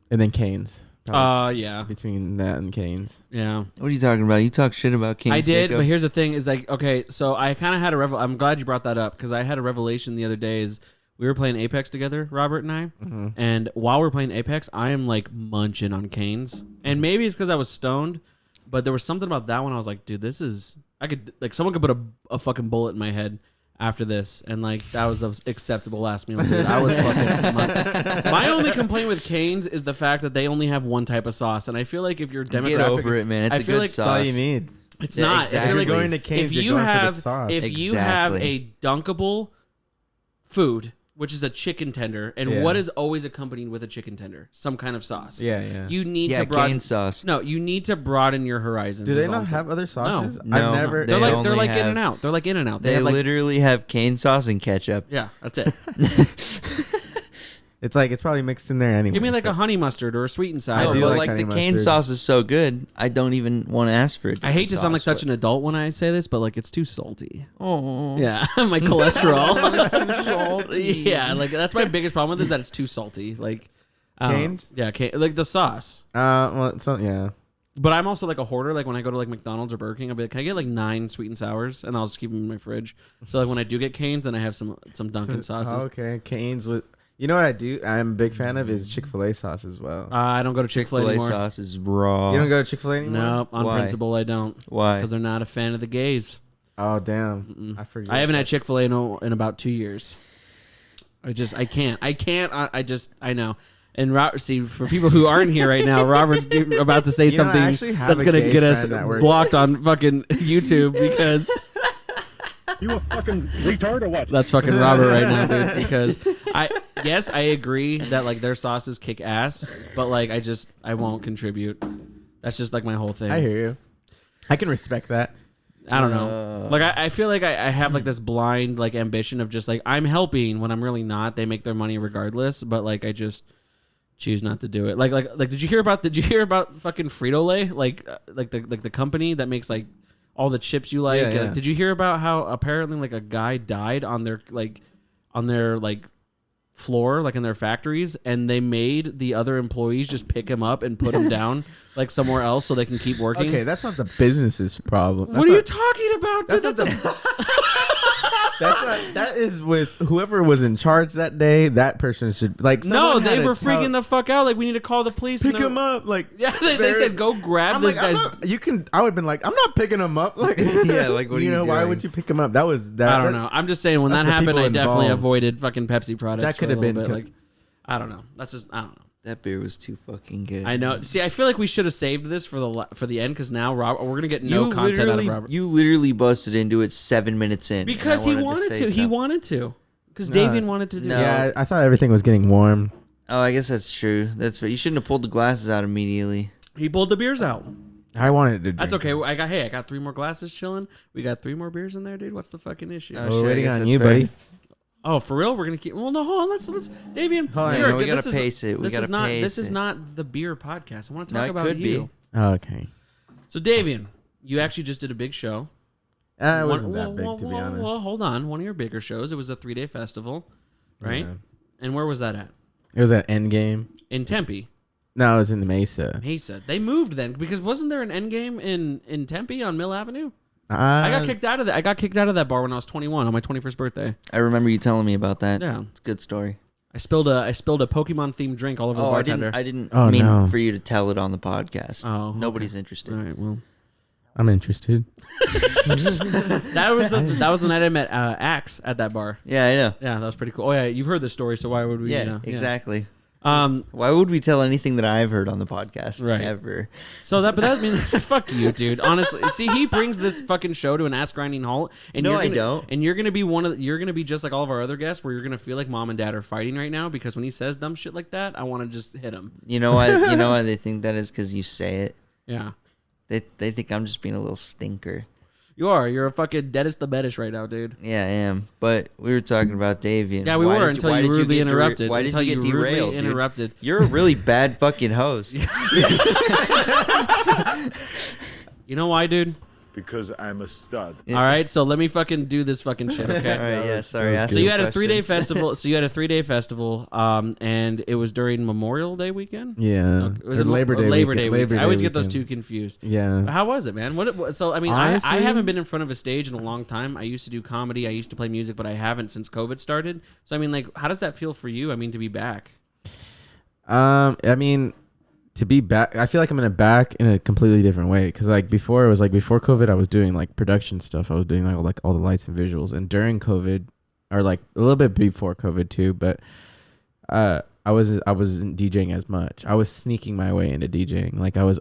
then Cane's. Probably Yeah. between that and Cane's. Yeah. What are you talking about? You talk shit about King. I did, but here's the thing: is like, okay, so I kind of had a I'm glad you brought that up because I had a revelation the other day. Is we were playing Apex together, Robert and I, and while we're playing Apex, I am like munching on Cane's, and maybe it's because I was stoned, but there was something about that one. I was like, dude, this is someone could put a fucking bullet in my head after this, and like that was the acceptable last meal. Dude. I was fucking. My only complaint with Cane's is the fact that they only have one type of sauce, and I feel like if you're demographic, Get over it, man. It's I a feel good like sauce. That's all you need. it's Yeah, not. exactly. I feel like If you're going to Cane's, if you're you going for the have sauce. if you have a dunkable food which is a chicken tender. And what is always accompanied with a chicken tender? Some kind of sauce. Yeah. You need to broaden cane sauce. No, you need to broaden your horizons. Do they not have other sauces? No. I've never. They're like have- In-N-Out. They're like In-N-Out. They have like, literally have cane sauce and ketchup. yeah, that's it. It's like it's probably mixed in there anyway. Give me like a honey mustard or a sweet and I sour. do but like like the honey cane mustard. sauce is so good, I don't even want to ask for it. I hate to sound like such an adult when I say this, but like it's too salty. Oh, Yeah, my cholesterol. too salty. Yeah, like that's my biggest problem with it is that it's too salty. Like Canes? Yeah, like the sauce. Well, yeah. But I'm also like a hoarder. Like when I go to like McDonald's or Burger King, I'll be like, can I get like 9 sweet and sours, and I'll just keep them in my fridge. So like when I do get Canes, then I have some Dunkin' sauces. Okay, Canes with. You know what I do? I'm a big fan of is Chick-fil-A sauce as well. I don't go to Chick-fil-A anymore. sauce is raw. You don't go to Chick-fil-A anymore? No, on Why? principle I don't. Why? Because they're not a fan of the gays. Oh damn! I forget. I haven't had Chick-fil-A in about 2 years. I can't. I know. And see, for people who aren't here right now, Robert's about to say You know, I something actually have that's a gonna gay get us friend that works- blocked on fucking YouTube because You a fucking retard or what? that's fucking Robert right now, dude. Because I agree that like their sauces kick ass, but like I won't contribute. That's just like my whole thing. I hear you. I can respect that. I don't know. Like I feel like I have like this blind like ambition of just like I'm helping when I'm really not. They make their money regardless, but like I just choose not to do it. Like did you hear about fucking Frito-Lay? Like the company that makes like all the chips you like. Yeah. Did you hear about how apparently like a guy died on their floor, like in their factories, and they made the other employees just pick him up and put him down like somewhere else so they can keep working? Okay, that's not the business's problem. What are you talking about, dude? That is with whoever was in charge that day. That person should like. No, someone they had were to freaking the fuck out. Like, we need to call the police. pick and him up. Like, Yeah, they said go grab I'm this like, guy's. you can. I would have been like, I'm not picking him up. Like, Yeah, like, what are you you know, why doing? would you pick him up? That was that. I don't know. I'm just saying when that that's the happened, people I definitely involved. avoided fucking Pepsi products. That could for a have been little bit. co- like, I don't know. That's just I don't know. That beer was too fucking good. I know. See, I feel like we should have saved this for the end because now we're gonna get no content out of Robert You literally busted into it 7 minutes in. because and he I wanted say to. He something. wanted to because No, Davian wanted to do. no. it. Yeah, I thought everything was getting warm. Oh, I guess that's true. That's right. You shouldn't have pulled the glasses out immediately. He pulled the beers out. I wanted to. Drink That's okay. it. I got 3 more glasses chilling. We got 3 more beers in there, dude. What's the fucking issue? Oh, We're shit, I waiting guess on that's you, fair. buddy. Oh, for real? We're gonna keep. Well, no, hold on. Let's Davian. Hold on, you're no, a we good- gotta this is- pace it. We This gotta is not. pace This is it. not the beer podcast. I want to No, talk it about could be. you. Okay. So, Davian, you actually just did a big show. It wasn't that big, to be honest. Well, hold on. One of your bigger shows. It was a 3-day festival, right? Yeah. And where was that at? It was at Endgame. In Tempe. No, it was in Mesa. Mesa. They moved then because wasn't there an Endgame in Tempe on Mill Avenue? I I got kicked out of that. I got kicked out of that bar when I was 21 on my 21st birthday. I remember you telling me about that. Yeah. It's a good story. I spilled a Pokemon themed drink all over the Oh, I bartender. didn't Oh, mean no. for you to tell it on the podcast. Oh, Nobody's interested. All right. Well, I'm interested. that was the night I met Axe at that bar. Yeah, I know. Yeah, that was pretty cool. Oh yeah, you've heard the story, so why would we? Yeah, you know, exactly. Yeah. Why would we tell anything that I've heard on the podcast? Right. Ever. So that means fuck you, dude. Honestly, see, he brings this fucking show to an ass grinding halt, and No, you're I gonna, don't. And you're gonna be you're gonna be just like all of our other guests, where you're gonna feel like mom and dad are fighting right now because when he says dumb shit like that, I want to just hit him. You know why? You know why they think that is? Because you say it. Yeah, They think I'm just being a little stinker. you are. You're a fucking deadest the beddish right now, dude. Yeah, I am. But we were talking about Davian. Yeah, we Why were did until why you did rudely get interrupted. Why did until you get rudely derailed? Dude? interrupted. You're a really bad fucking host. You know why, dude? Because I'm a stud. All right, so let me fucking do this fucking shit, okay? All right, yeah, sorry. ask So you me had a 3-day questions. festival. So you had a 3-day festival, and it was during Memorial Day weekend. Yeah. It was Or Labor Day. Labor Day weekend. weekend. I always get those weekend. two confused. Yeah. How was it, man? So I mean, Honestly- I haven't been in front of a stage in a long time. I used to do comedy. I used to play music, but I haven't since COVID started. So I mean, like, how does that feel for you? I mean, to be back. I mean, to be back, I feel like I'm back in a completely different way. Because like before, it was like before COVID, I was doing like production stuff. I was doing like all the lights and visuals. And during COVID, or like a little bit before COVID too, but I wasn't DJing as much. I was sneaking my way into DJing. Like I was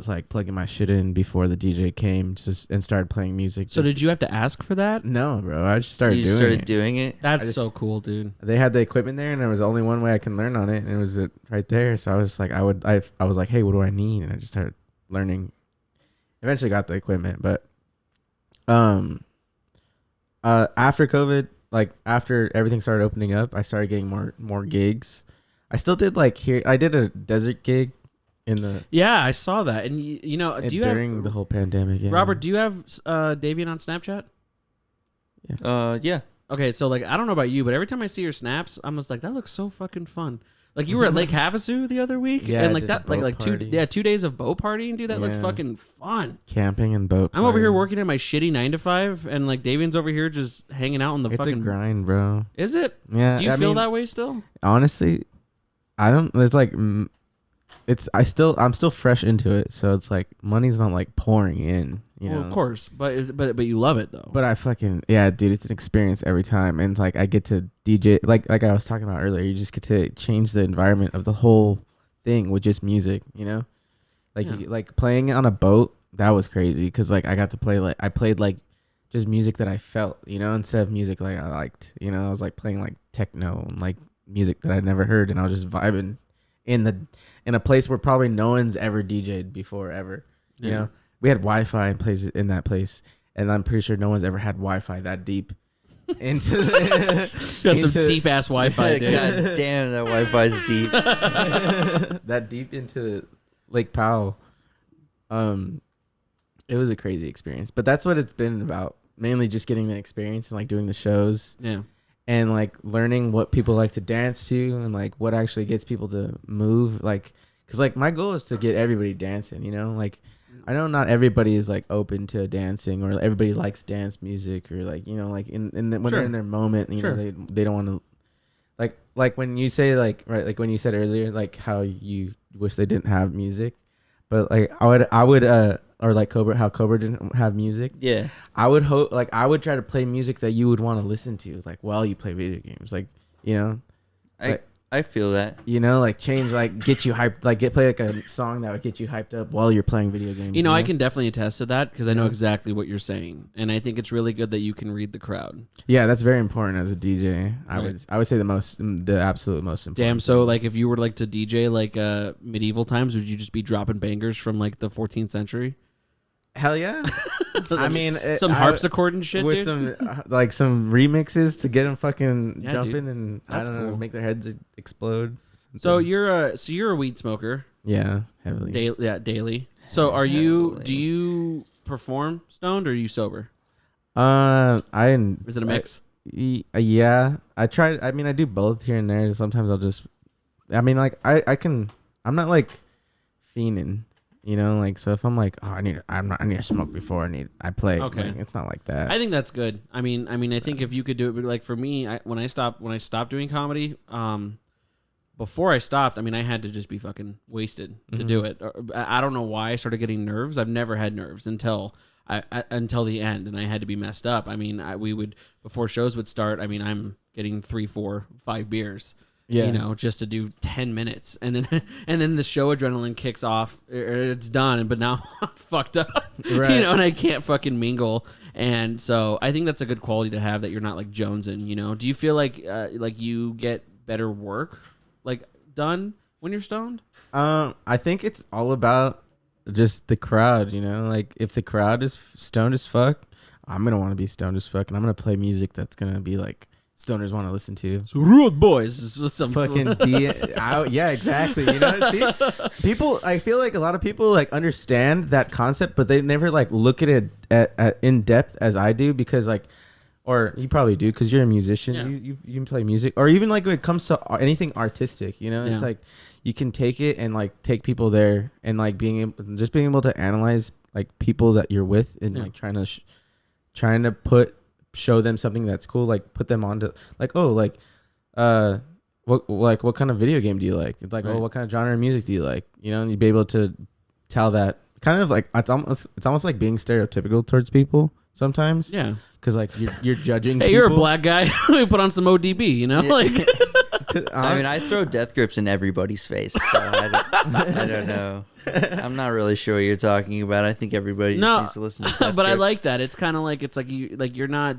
like plugging my shit in before the DJ came and started playing music. So did you have to ask for that? No, bro. I just started doing it. That's so cool, dude. They had the equipment there, and there was only one way I can learn on it, and it was right there. So I was like, I was like, hey, what do I need? And I just started learning. Eventually got the equipment, but after COVID, like after everything started opening up, I started getting more gigs. I still did I did a desert gig in the I saw that, and you know, during the whole pandemic. Yeah. Robert, do you have Davian on Snapchat? Yeah. Okay, so like I don't know about you, but every time I see your snaps, I'm just like, that looks so fucking fun. Like you were at Lake Havasu the other week, and like that, like 2 days of boat partying, dude. That looked fucking fun. Camping and boat. I'm over here working at my shitty 9 to 5, and like Davian's over here just hanging out on the fucking. It's a grind, bro. Is it? Yeah. Do you feel that way still? Honestly, I don't. It's like I'm still fresh into it, so it's like money's not like pouring in. You know? Of course, but you love it though. But I fucking dude, it's an experience every time, and like I get to DJ like I was talking about earlier. You just get to change the environment of the whole thing with just music, you know, like playing on a boat. That was crazy because like I got to play I played like just music that I felt, you know, instead of music like I liked, you know. I was like playing like techno and like music that I'd never heard, and I was just vibing in a place where probably no one's ever DJ'd before ever, you know. We had Wi-Fi in that place, and I'm pretty sure no one's ever had Wi-Fi that deep into some deep ass Wi-Fi. Dude. God damn, that Wi-Fi's deep. That deep into Lake Powell. It was a crazy experience, but that's what it's been about. Mainly just getting the experience and like doing the shows. Yeah. And like learning what people like to dance to and like what actually gets people to move. Like, cause like my goal is to get everybody dancing, you know, like. I know not everybody is like open to dancing, or everybody likes dance music, or like, you know, like when they're in their moment, you know, they don't want to like when you say like when you said earlier like how you wish they didn't have music, but like I would or like how Cobra didn't have music. Yeah, I would hope like I would try to play music that you would want to listen to like while you play video games, like, you know. I feel that, you know, like change, like get you hyped, like play like a song that would get you hyped up while you're playing video games. You know, I can definitely attest to that because I know exactly what you're saying, and I think it's really good that you can read the crowd. Yeah, that's very important as a DJ. I would say the absolute most important. Damn. So like, if you were like to DJ like medieval times, would you just be dropping bangers from like the 14th century? Hell yeah. I mean, some harpsichord and shit, with dude. some like some remixes to get them fucking jumping, dude. And that's I don't know, make their heads explode. So you're a weed smoker. Yeah, heavily. Daily. So are you? Do you perform stoned or are you sober? Is it a mix? Yeah, I try. I mean, I do both here and there. Sometimes I'll just. I mean, like I can. I'm not like fiending. You know, like, so if I'm like, oh, I need to smoke before I play. Okay, like, it's not like that. I think that's good. I mean, I think if you could do it, but like for me, when I stopped doing comedy, before I stopped, I mean, I had to just be fucking wasted to do it. I don't know why I started getting nerves. I've never had nerves until the end, and I had to be messed up. I mean, we would, before shows would start, I mean, I'm getting 3, 4, 5 beers. Yeah. You know, just to do 10 minutes, and then the show adrenaline kicks off. It's done, but now I'm fucked up. Right. You know, and I can't fucking mingle. And so I think that's a good quality to have, that you're not like jonesing. You know, do you feel like you get better work like done when you're stoned? I think it's all about just the crowd. You know, like if the crowd is stoned as fuck, I'm gonna want to be stoned as fuck, and I'm gonna play music that's gonna be like stoners want to listen to. So Rude Boys with some fucking yeah, exactly. You know, see, people. I feel like a lot of people like understand that concept, but they never like look at it at in depth as I do, because like, or you probably do because you're a musician. Yeah. You can play music, or even like when it comes to anything artistic. You know, it's like you can take it and like take people there, and like being able to analyze like people that you're with, and like trying to show them something that's cool, like put them onto like, oh, like what kind of video game do you like? It's like, oh, what kind of genre of music do you like? You know, and you'd be able to tell that. Kind of like it's almost like being stereotypical towards people sometimes. Yeah, because like you're judging. Hey, people. You're a black guy. We put on some ODB, you know, like I mean, I throw death grips in everybody's face. So I don't know. I'm not really sure what you're talking about. I think everybody just needs to listen to death but I grips. like that. It's kind of like you're not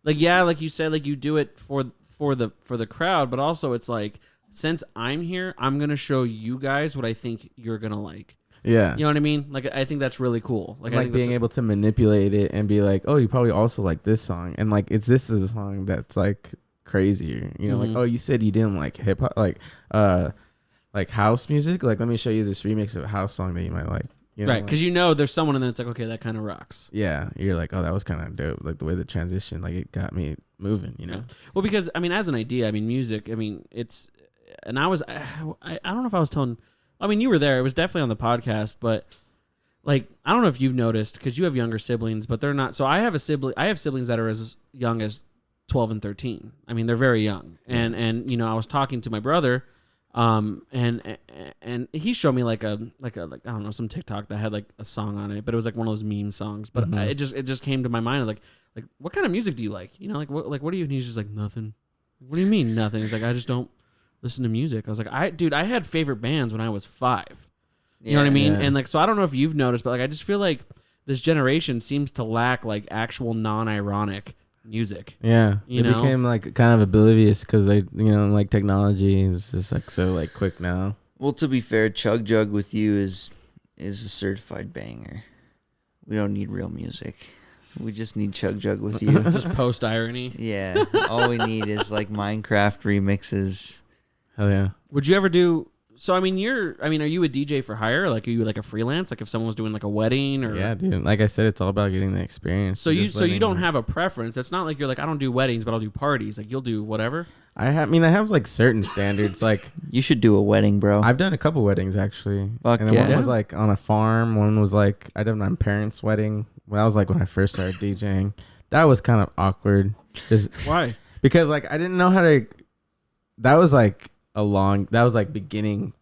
like like you said, like you do it for the crowd, but also it's like, since I'm here, I'm gonna show you guys what I think you're gonna like. Yeah. You know what I mean? Like, I think that's really cool. Like, I think being able to manipulate it and be like, oh, you probably also like this song, and like this is a song that's like crazier. You know, like, oh, you said you didn't like hip hop, like house music. Like, let me show you this remix of a house song that you might like. You know, right? Because there's someone, and then it's like, okay, that kind of rocks. Yeah, you're like, oh, that was kind of dope. Like the way the transition, like it got me moving. You know. Yeah. Well, because I mean, as an idea, I mean, music. I mean, it's, and I don't know if I was telling. I mean, you were there. It was definitely on the podcast, but like, I don't know if you've noticed, because you have younger siblings, but they're not. So I have siblings that are as young as 12 and 13. I mean, they're very young. And I was talking to my brother, and he showed me like I don't know, some TikTok that had like a song on it, but it was like one of those meme songs. But it just came to my mind of like what kind of music do you like? You know, like what do you? And he's just like, nothing. What do you mean nothing? He's like, I just don't listen to music. I was like, I had favorite bands when I was 5. You know what I mean? Yeah. And like, so I don't know if you've noticed, but like, I just feel like this generation seems to lack like actual non-ironic music. Yeah. It became like kind of oblivious because like technology is just like so like quick now. Well, to be fair, Chug Jug with You is a certified banger. We don't need real music. We just need Chug Jug with You. It's just post irony. Yeah. All we need is like Minecraft remixes. Hell yeah. Would you ever do? So are you a DJ for hire? Like, are you like a freelance? Like, if someone was doing like a wedding or? Yeah, dude. Like I said, it's all about getting the experience. So you don't have a preference. It's not like you're like, I don't do weddings, but I'll do parties. Like, you'll do whatever. I have like certain standards. Like, you should do a wedding, bro. I've done a couple weddings actually. Fuck and one was like on a farm. One was like I did my parents' wedding. Well, that was like when I first started DJing. That was kind of awkward. Just why? Because like I didn't know how to. That was like beginning.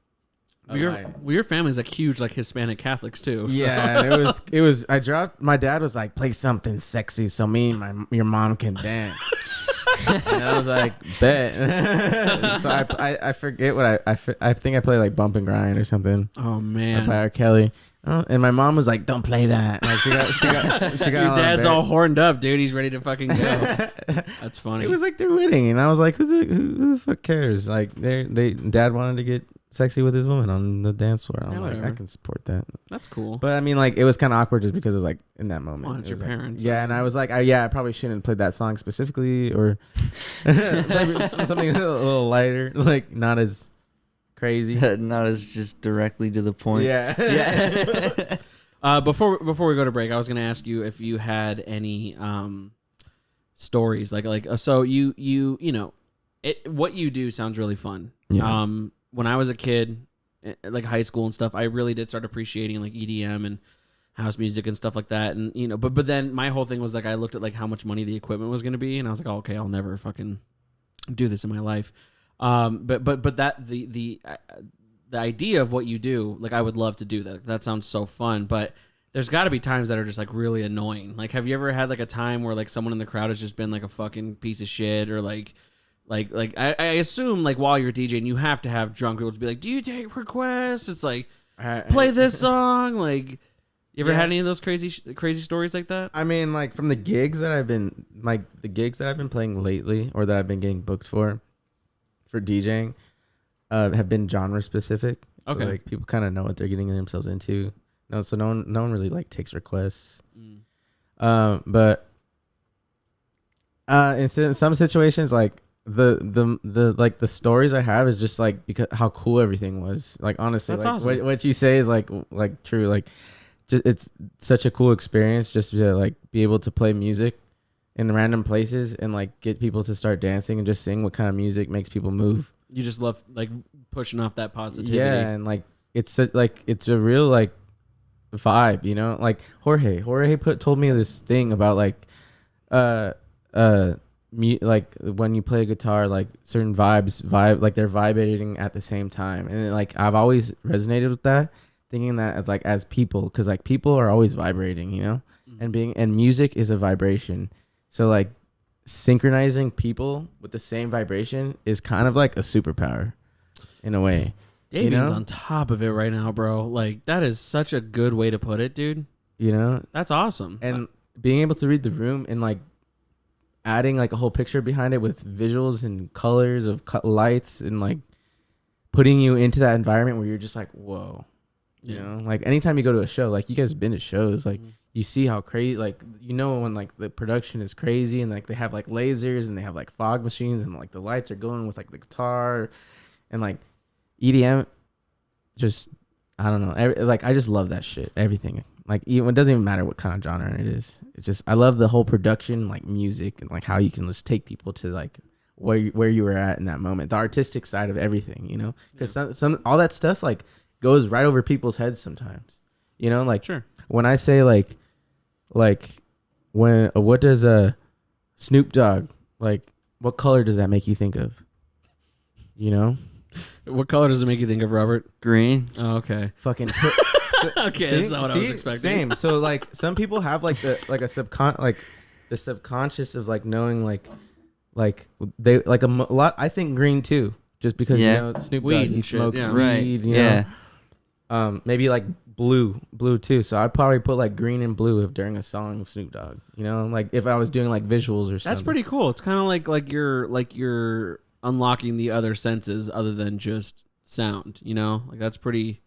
Your family's like huge, like Hispanic Catholics too. So. Yeah, it was. I dropped. My dad was like, play something sexy so me and your mom can dance. And I was like, bet. So I forget what I think I played like Bump and Grind or something. Oh man, by R. Kelly. And my mom was like, don't play that. Like she got your dad's all horned up, dude. He's ready to fucking go. That's funny. It was like their wedding, and I was like, who the fuck cares? Like dad wanted to get sexy with his woman on the dance floor. I'm like, I can support that. That's cool. But I mean, like, it was kind of awkward just because it was like in that moment. Well, it's your parents. Yeah, and I was like, I probably shouldn't have played that song specifically, or maybe something a little lighter, like not as crazy, not as just directly to the point. Yeah. Before we go to break, I was gonna ask you if you had any stories like so you know what you do sounds really fun. Yeah. When I was a kid, like high school and stuff, I really did start appreciating like EDM and house music and stuff like that. And but then my whole thing was like, I looked at like how much money the equipment was going to be, and I was like, oh, okay, I'll never fucking do this in my life. But that the idea of what you do, like, I would love to do that. That sounds so fun, but there's got to be times that are just like really annoying. Like, have you ever had like a time where like someone in the crowd has just been like a fucking piece of shit, or like I assume like while you're DJing you have to have drunk people to be like, do you take requests? It's like, play this song. Like, you ever had any of those crazy stories like that? I mean, like from the gigs that I've been playing lately, or that I've been getting booked for DJing, have been genre specific. Okay. So, like, people kind of know what they're getting themselves into. So no one really like takes requests. But in some situations, like the stories I have is just like because how cool everything was. Like, honestly, that's like awesome. what you say is like true. Like, just it's such a cool experience just to like be able to play music in random places and like get people to start dancing and just sing what kind of music makes people move. You just love like pushing off that positivity. Yeah, and like it's a real like vibe, you know. Like Jorge told me this thing about like like when you play a guitar, like certain vibe like they're vibrating at the same time, and like I've always resonated with that, thinking that it's like as people, because like people are always vibrating, you know. And music is a vibration, so like synchronizing people with the same vibration is kind of like a superpower in a way. Davian's on top of it right now, bro. Like, that is such a good way to put it, dude. You know? That's awesome. And being able to read the room and like adding like a whole picture behind it with visuals and colors of lights and like putting you into that environment where you're just like, whoa. You know, like anytime you go to a show, like you guys have been to shows, like you see how crazy, like, you know, when like the production is crazy and like they have like lasers and they have like fog machines and like the lights are going with like the guitar and like EDM, just, I don't know. Like, I just love that shit. Everything. Like, even, it doesn't even matter what kind of genre it is. It's just, I love the whole production, like music and like how you can just take people to like where you were at in that moment, the artistic side of everything, you know, because some all that stuff like goes right over people's heads sometimes, you know, like sure. When I say like when what does a Snoop Dogg, like what color does that make you think of, you know? What color does it make you think of, Robert? Green. Oh, okay. Fucking Okay, that's not what I was expecting. Same. So like some people have like the subconscious of like knowing like they like a lot. I think green too, just because you know Snoop Dogg, he smokes weed, you know? Maybe like blue too. So I'd probably put like green and blue during a song of Snoop Dogg. You know, like if I was doing like visuals or something. That's pretty cool. It's kind of like you're unlocking the other senses other than just sound. You know, like that's pretty.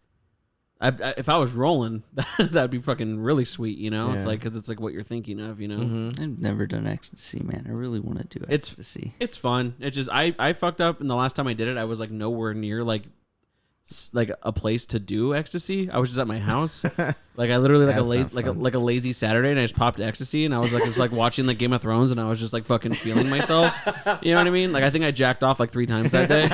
If I was rolling, that'd be fucking really sweet. You know, it's like because it's like what you're thinking of. You know, I've never done ecstasy, man. I really want to do ecstasy. It's fun. It's just I fucked up, and the last time I did it, I was like nowhere near like a place to do ecstasy. I was just at my house. Like I literally like a lazy Saturday, and I just popped ecstasy, and I was like watching like Game of Thrones, and I was just like fucking feeling myself. You know what I mean? Like I think I jacked off like 3 times that day.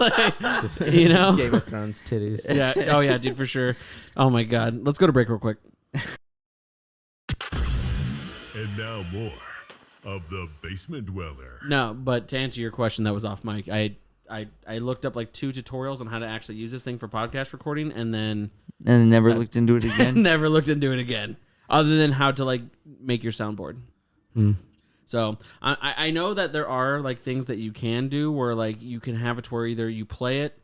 Like, you know, Game of Thrones titties. Yeah. Oh yeah, dude, for sure. Oh my god. Let's go to break real quick. And now more of the Basement Dweller. No, but to answer your question, that was off mic. I looked up like 2 tutorials on how to actually use this thing for podcast recording, and then never looked into it again. Never looked into it again, other than how to like make your soundboard. So I know that there are like things that you can do where like you can have it to where either you play it,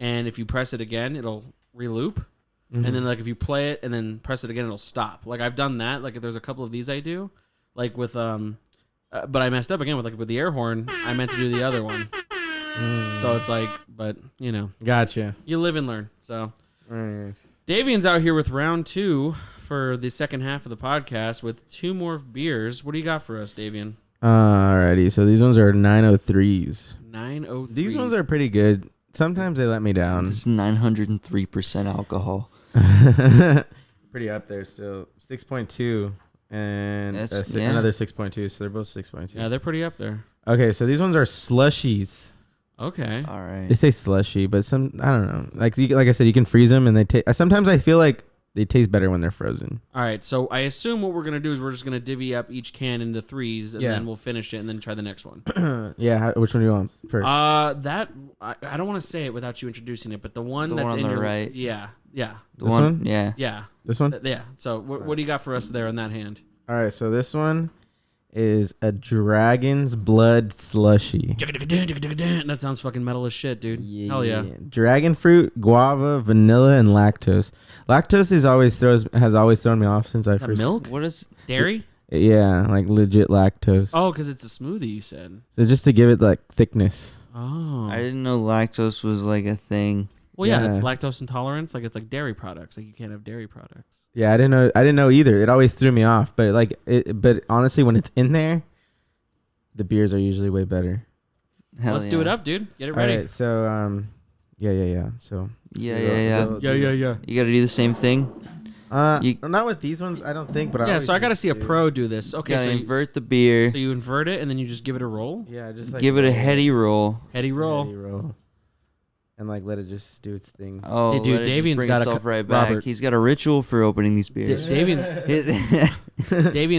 and if you press it again, it'll re-loop, and then like if you play it and then press it again, it'll stop. Like I've done that. Like there's a couple of these I do, like with but I messed up again with the air horn. I meant to do the other one. So it's like, but you know, Gotcha. you live and learn. So Nice. Davian's out here with round 2 for the second half of the podcast with 2 more beers. What do you got for us, Davian? Alrighty, so these ones are 903s. 903. These ones are pretty good. Sometimes they let me down. It's 903% alcohol. Pretty up there still. 6.2 and That's- another 6.2, so they're both 6.2. Yeah, they're pretty up there. Okay, so these ones are slushies. Okay. All right. They say slushy, but some, I don't know. Like I said, you can freeze them, and they taste. Sometimes I feel like they taste better when they're frozen. All right, so I assume what we're going to do is we're just going to divvy up each can into 3s, and then we'll finish it and then try the next one. Yeah, which one do you want first? That I don't want to say it without you introducing it, but the one that's one in on the your right. Yeah. The This one? Yeah. Yeah. This one? Yeah. So what do you got for us there in that hand? All right, so this one is a dragon's blood slushy. That sounds fucking metal as shit, dude. Hell yeah. Dragon fruit, guava, vanilla, and lactose. Lactose has always thrown me off since I Is that first. milk? What is? Dairy? Yeah, like legit lactose. Oh, because it's a smoothie, you said. So just to give it like thickness. Oh. I didn't know lactose was like a thing. Well, yeah, Yeah. it's lactose intolerance. Like it's like dairy products. Like you can't have dairy products. Yeah, I didn't know either. It always threw me off. But but honestly, when it's in there, the beers are usually way better. Hell Let's do it up, dude. Get it All ready. right, so yeah. So Yeah. Yeah. You got to do the same thing. not with these ones, I don't think. But Yeah, so I got to just see a do- pro do this. Okay, Gotta so invert the beer. so you invert it and then you just give it a roll. Yeah, just like Give it a heady roll. Heady just a roll. heady roll, and like let it just do its thing. Oh, Dude, let it just Davian's bring got a itself co- right back. Robert. He's got a ritual for opening these beers. Davian's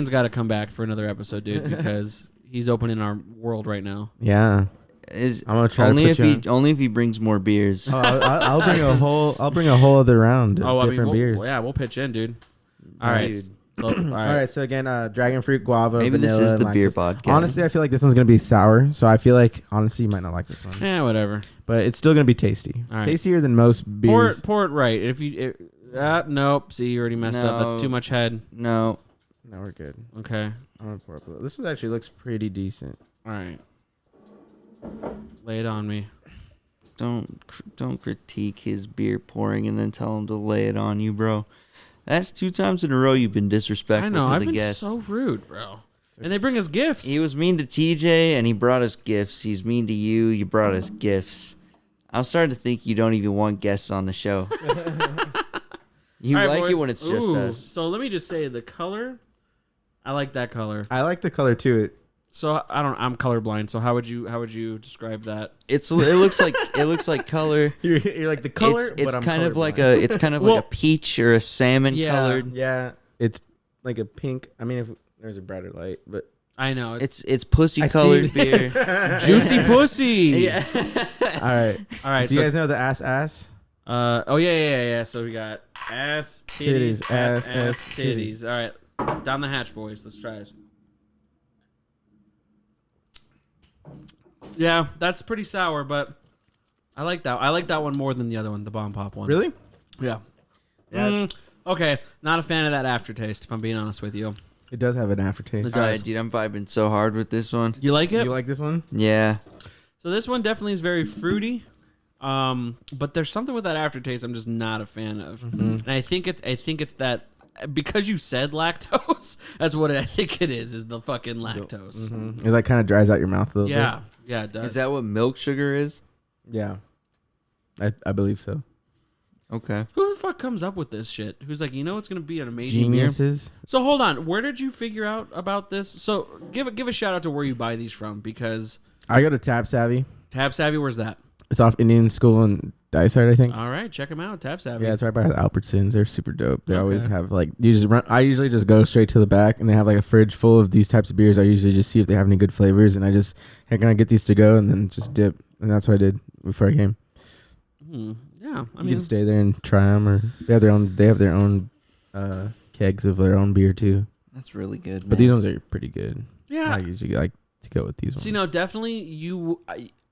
got to come back for another episode, dude, because he's opening our world right now. Yeah, Is I'm gonna try only to if put you he only if he brings more beers. on. I'll bring a whole. I'll bring a whole other round of different beers. We'll pitch in, dude. All right. Dude. So, all All right, so again, dragon fruit, guava, Maybe vanilla, this is the lactose. beer podcast. Honestly, I feel like this one's gonna be sour, so I feel like honestly you might not like this one, Yeah, whatever. but it's still gonna be tasty. All right. Tastier than most beers. Pour it right. If you, nope. See, you already messed up. That's No. too much head. No. No, we're good. Okay. I'm gonna pour up a little. This one actually looks pretty decent. All right. Lay it on me. Don't critique his beer pouring and then tell him to lay it on you, bro. That's 2 times in a row you've been disrespectful I know. to I've the been guest. so rude, bro. And they bring us gifts. He was mean to TJ and he brought us gifts. He's mean to you. You brought us gifts. I'm starting to think you don't even want guests on the show. You All right, like boys. it when it's just Ooh. us. So let me just say the color. I like that color. I like the color too. So I'm colorblind. So how would you describe that? It looks like color. You're like the color. It's but I'm kind of like colorblind. like a peach or a salmon Yeah. colored. Yeah, it's like a pink. I mean, if there's a brighter light, but I know It's pussy I see. colored beer. juicy pussy. Yeah. all right. All right. Do you So guys know the ass? oh yeah. So we got ass titties, Titties, ass ass, titties. All right, down the hatch, boys. Let's try this. Yeah, that's pretty sour, but I like that. I like that one more than the other one, the bomb pop one. Really? Yeah. Yeah. Okay, not a fan of that aftertaste. If I'm being honest with you, It does have an aftertaste. The- Alright, dude, I'm vibing so hard with this one. you like it? You like this one? Yeah. So this one definitely is very fruity, but there's something with that aftertaste I'm just not a fan of, and I think it's that because you said lactose. That's what I think it is the fucking lactose. It like kind of dries out your mouth a little Yeah, yeah, it does. Is that what milk sugar is? bit. Yeah. I believe so. Okay. Who the fuck comes up with this shit? Who's like, it's gonna be an amazing beer? Geniuses. So hold on, where did you figure out about this? So give a shout out to where you buy these from, because I go to Tab Savvy. Tab Savvy, where's that? It's off Indian School in Dysart, I think. All right, check them out, Tab Savvy. Yeah, it's right by the Albertsons. They're super dope. They Okay. always have like you just run. I usually just go straight to the back, and they have like a fridge full of these types of beers. I usually just see if they have any good flavors, and I just hey, can I get these to go, and then just dip. And that's what I did before I came. Yeah, I You mean, can stay there and try them, or they have their own kegs of their own beer too. That's really good. But these ones are pretty good. yeah. I usually like to go with these ones. See, no, definitely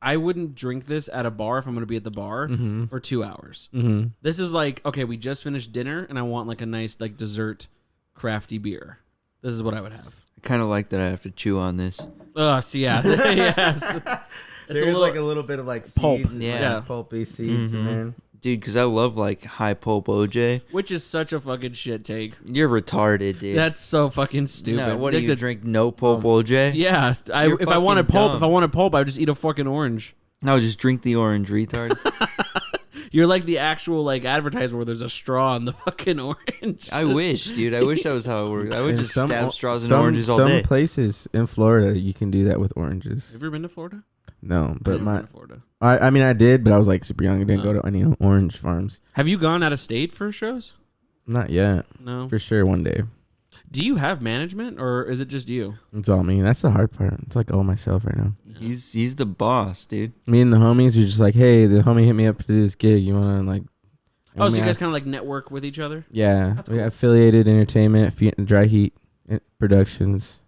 I wouldn't drink this at a bar if I'm going to be at the bar for 2 hours. Mm-hmm. This is like, okay, we just finished dinner and I want like a nice like dessert crafty beer. This is what I would have. I kind of like that I have to chew on this. So yeah, yes. It's There's like a little bit of like pulp. seeds, Yeah. like, pulpy seeds in there. Dude, because I love like high pulp OJ. which is such a fucking shit take. You're retarded, dude. That's so fucking stupid. No, what do you Like, drink? No pulp OJ? Yeah, You're if I wanted fucking pulp, dumb. if I wanted pulp, I would just eat a fucking orange. No, just drink the orange, retard. You're like the actual like advertiser where there's a straw in the fucking orange. I wish, dude. I wish that was how it worked. I would And just stab straws in some- oranges all some day. places in Florida you can do that with oranges. Have you ever been to Florida? No, I've but never my been to Florida. I mean I did, but I was like super young. I didn't go to any orange farms. Have you gone out of state for shows? Not yet. No. For sure, one day. Do you have management or is it just you? It's all me. That's the hard part. It's like all myself right now. He's the boss, dude. Me and the homies were just like, hey, the homie hit me up to do this gig. You wanna like? Oh, so you guys kind of like network with each other? Yeah, That's we cool. got affiliated entertainment, Dry Heat Productions.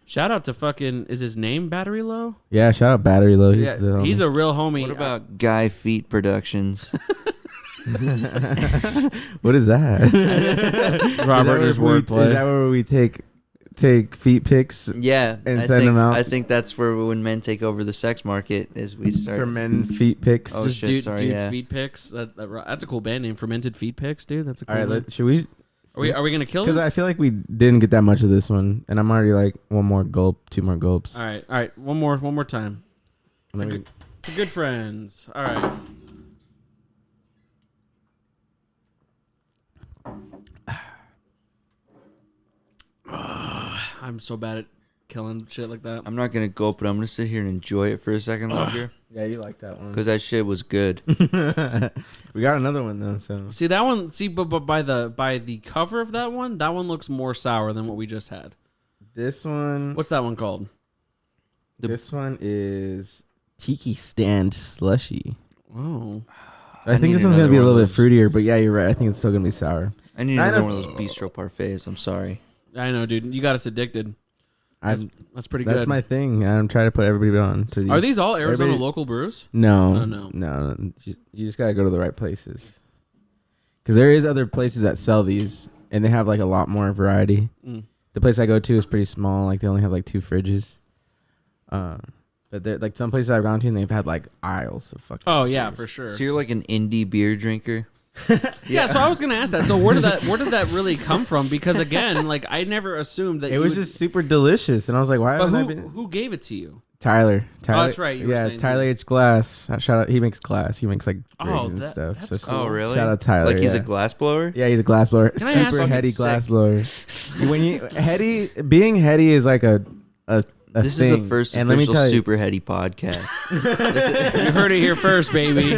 Shout out to fucking, is his name Battery Low? Yeah, shout out Battery Low. He's, Yeah, the homie. he's a real homie. What about Guy Feet Productions? What is that? Robert is is that where we- wordplay? Is that where we take feet pics Yeah, And I send think, them out. I think that's where when men take over the sex market is we start. for men feet pics? Oh, Just shit, dude, sorry, dude yeah. feet pics. That's a cool band name. Fermented feet pics, dude. That's a cool All right, name. should we? Are we gonna kill Because this? I feel like we didn't get that much of this one, and I'm already like one more gulp, 2 more gulps. All right. One more time. And then we- To good friends. All right. I'm so bad at killing shit like that. I'm not gonna gulp it. I'm gonna sit here and enjoy it for a second longer yeah, you like that one. because that shit was good. We got another one though, so See that one. See, but by the cover of that one looks more sour than what we just had. this one. What's that one called? This one is Tiki Stand Slushy. Oh, I think need this one's gonna be a another little one bit of fruitier, but yeah, you're right. I think it's still gonna be sour. I need another one of those bistro parfaits. I'm sorry. I know, dude. You got us addicted. That's pretty good. That's my thing. I'm trying to put everybody on to these. Are these all Arizona local brews? No, Oh, no. no. You just gotta go to the right places. Because there is other places that sell these, and they have like a lot more variety. The place I go to is pretty small. Like they only have like 2 fridges. But they're like some places I've gone to, and they've had like aisles of fucking. Oh yeah, beers. for sure. So you're like an indie beer drinker. Yeah, so I was gonna ask that. So where did that really come from? Because again, like I never assumed that It was just super delicious, and I was like, "Why?" But haven't I been? who gave it to you? Tyler. That's right. You were saying Tyler H. Glass. Shout out. He makes glass. He makes like rigs and stuff. That's cool. Oh, really? Shout out Tyler. Like he's a glass blower? Yeah, he's a glass blower. Can I ask Super something heady sick? glass blower. Being heady is like a This thing. is the first and let me official tell you, Super Heady podcast. You heard it here first, baby.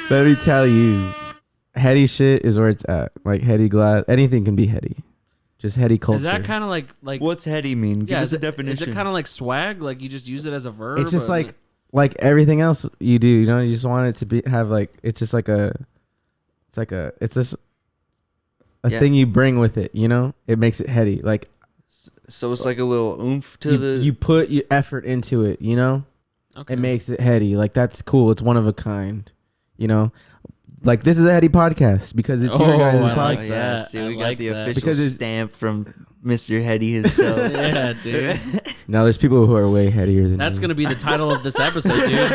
let me tell you, heady shit is where it's at. Like heady glass, anything can be heady. Just heady culture. Is that kind of like What's heady mean? Give us a definition. Is it kind of like swag? Like you just use it as a verb? It's just or- like everything else you do. You know, you just want it to have like it's just like it's just a thing you bring with it. You know, it makes it heady. Like so, it's like a little oomph to you put your effort into it. You know, okay. it makes it heady. Like that's cool. It's one of a kind. You know. Like this is a heady podcast because it's your guys' I podcast. like yeah, that. see, I we like got the that. official Because it's- stamp from Mr. Heady himself. Yeah, dude. Now there's people who are way headier than That's me. gonna be the title of this episode, dude.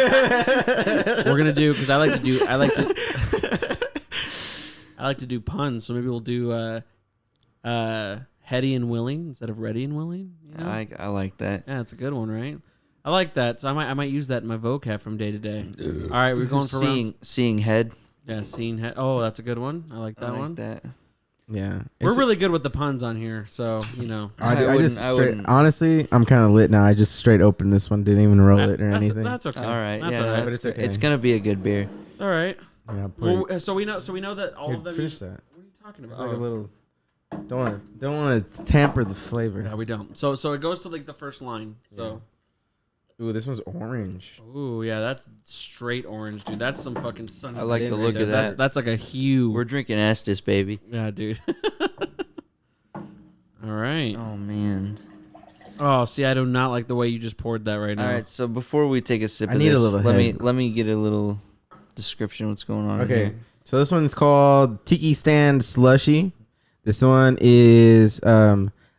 We're gonna do because I like to do puns, so maybe we'll do heady and willing instead of ready and willing. You know? I like that. Yeah, it's a good one, right? I like that, so I might use that in my vocab from day to day. All right, we're going for seeing head. Yeah, seeing head. Oh, that's a good one. I like that I like one. that. Yeah, We're really good with the puns on here, so you know. I wouldn't. Honestly, I'm kind of lit now. I just straight opened this one, didn't even roll it or anything. That's okay. All right, That's yeah, all right. but it's okay. It's gonna be a good beer. It's all right. Yeah, Well, so we know that all of them. finish that. What are you talking It's about? like a little. Don't want to tamper the flavor. Yeah, we don't. So it goes to like the first line. So. Ooh, this one's orange. Ooh, yeah, that's straight orange, dude. That's some fucking sunny. I like the look of That's that. that's like a hue. We're drinking Estes, baby. Yeah, dude. All right. Oh man. Oh, see, I do not like the way you just poured that right now. All right, so before we take a sip I of need a this, little let head. me get a little description of what's going on. Okay, here. so this one's called Tiki Stand Slushy. This one is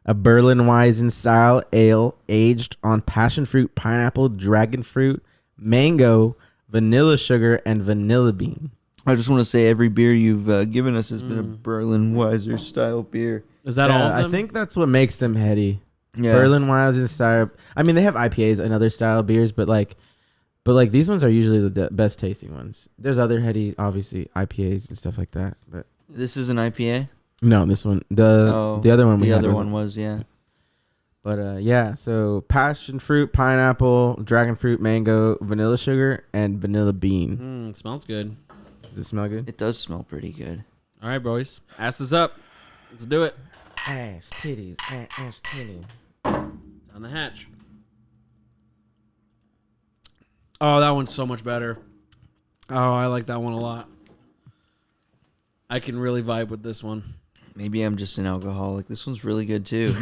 a Berlin Weisen style ale aged on passion fruit, pineapple, dragon fruit, mango, vanilla sugar, and vanilla bean. I just want to say every beer you've given us has been a Berlin Weiser style beer. Is that all of them? I think that's what makes them heady. Yeah. Berlin Weisen style. I mean, they have IPAs and other style beers, but these ones are usually the best tasting ones. There's other heady, obviously IPAs and stuff like that, but This is an IPA. no, this one the other one we The had other wasn't. one was yeah. But yeah, so passion fruit, pineapple, dragon fruit, mango, vanilla sugar, and vanilla bean. It smells good. Does it smell good? It does smell pretty good. All right, boys. Ass is up. Let's do it. Ass titties, ass titties. On the hatch. Oh, that one's so much better. Oh, I like that one a lot. I can really vibe with this one. Maybe I'm just an alcoholic. This one's really good too.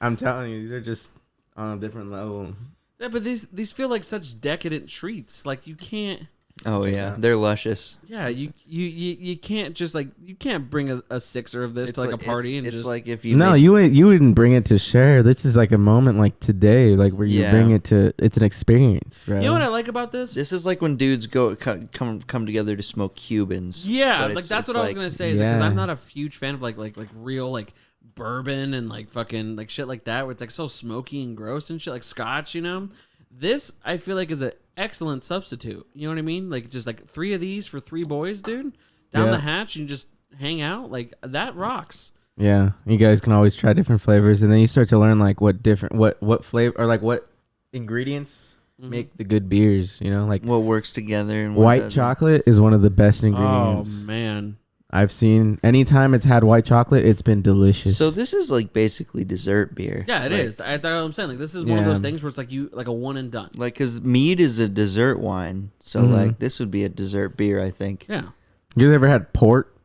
I'm telling you, these are just on a different level. Yeah, but these feel like such decadent treats. Like you can't. Oh yeah, they're luscious. Yeah, you can't just like you can't bring a sixer of this to like a party and it's just like if you No, you wouldn't bring it to share. This is like a moment like today, like where you Yeah. bring it to. It's an experience, bro. You know what I like about this? This is like when dudes come together to smoke Cubans. Yeah, But like it's- that's it's what I was like- gonna say. Is because I'm Yeah. not a huge fan of like real like bourbon and like fucking like shit like that where it's like so smoky and gross and shit like scotch. You know, this I feel like is an excellent substitute. You know what I mean? Like just like 3 of these for 3 boys, dude. Down Yeah. the hatch and just hang out. Like that rocks. Yeah, you guys can always try different flavors, and then you start to learn like what flavor or like what ingredients make the good beers. You know, like What works together and what white doesn't. chocolate is one of the best Oh ingredients man. I've seen. Anytime it's had white chocolate, it's been delicious. So this is like basically dessert beer. Yeah, it like, is. That's what I'm saying. Like this is one of Yeah. those things where it's like you like a one and done. Like, cause mead is a dessert wine, so Mhm. like this would be a dessert beer, I think. Yeah. You guys ever had port?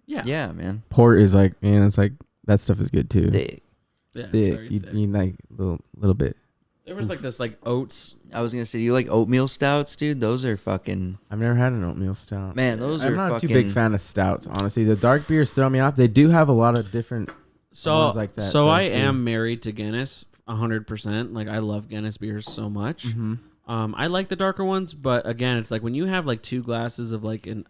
Yeah. Yeah, man. Port is like, man, it's like that stuff is good too. Thick. Yeah, it's Thick. very You thick. need like little bit. There was like this like oats. I was gonna say, you like oatmeal stouts, dude? Those are fucking I've never had an oatmeal stout. man. Those I'm are not fucking. too big fan of stouts, honestly. The dark beers throw me off. They do have a lot of different So ones like that. so though, I too. am married to Guinness 100%. Like I love Guinness beers so much. Mhm. I like the darker ones, but again, it's like when you have like 2 glasses of like an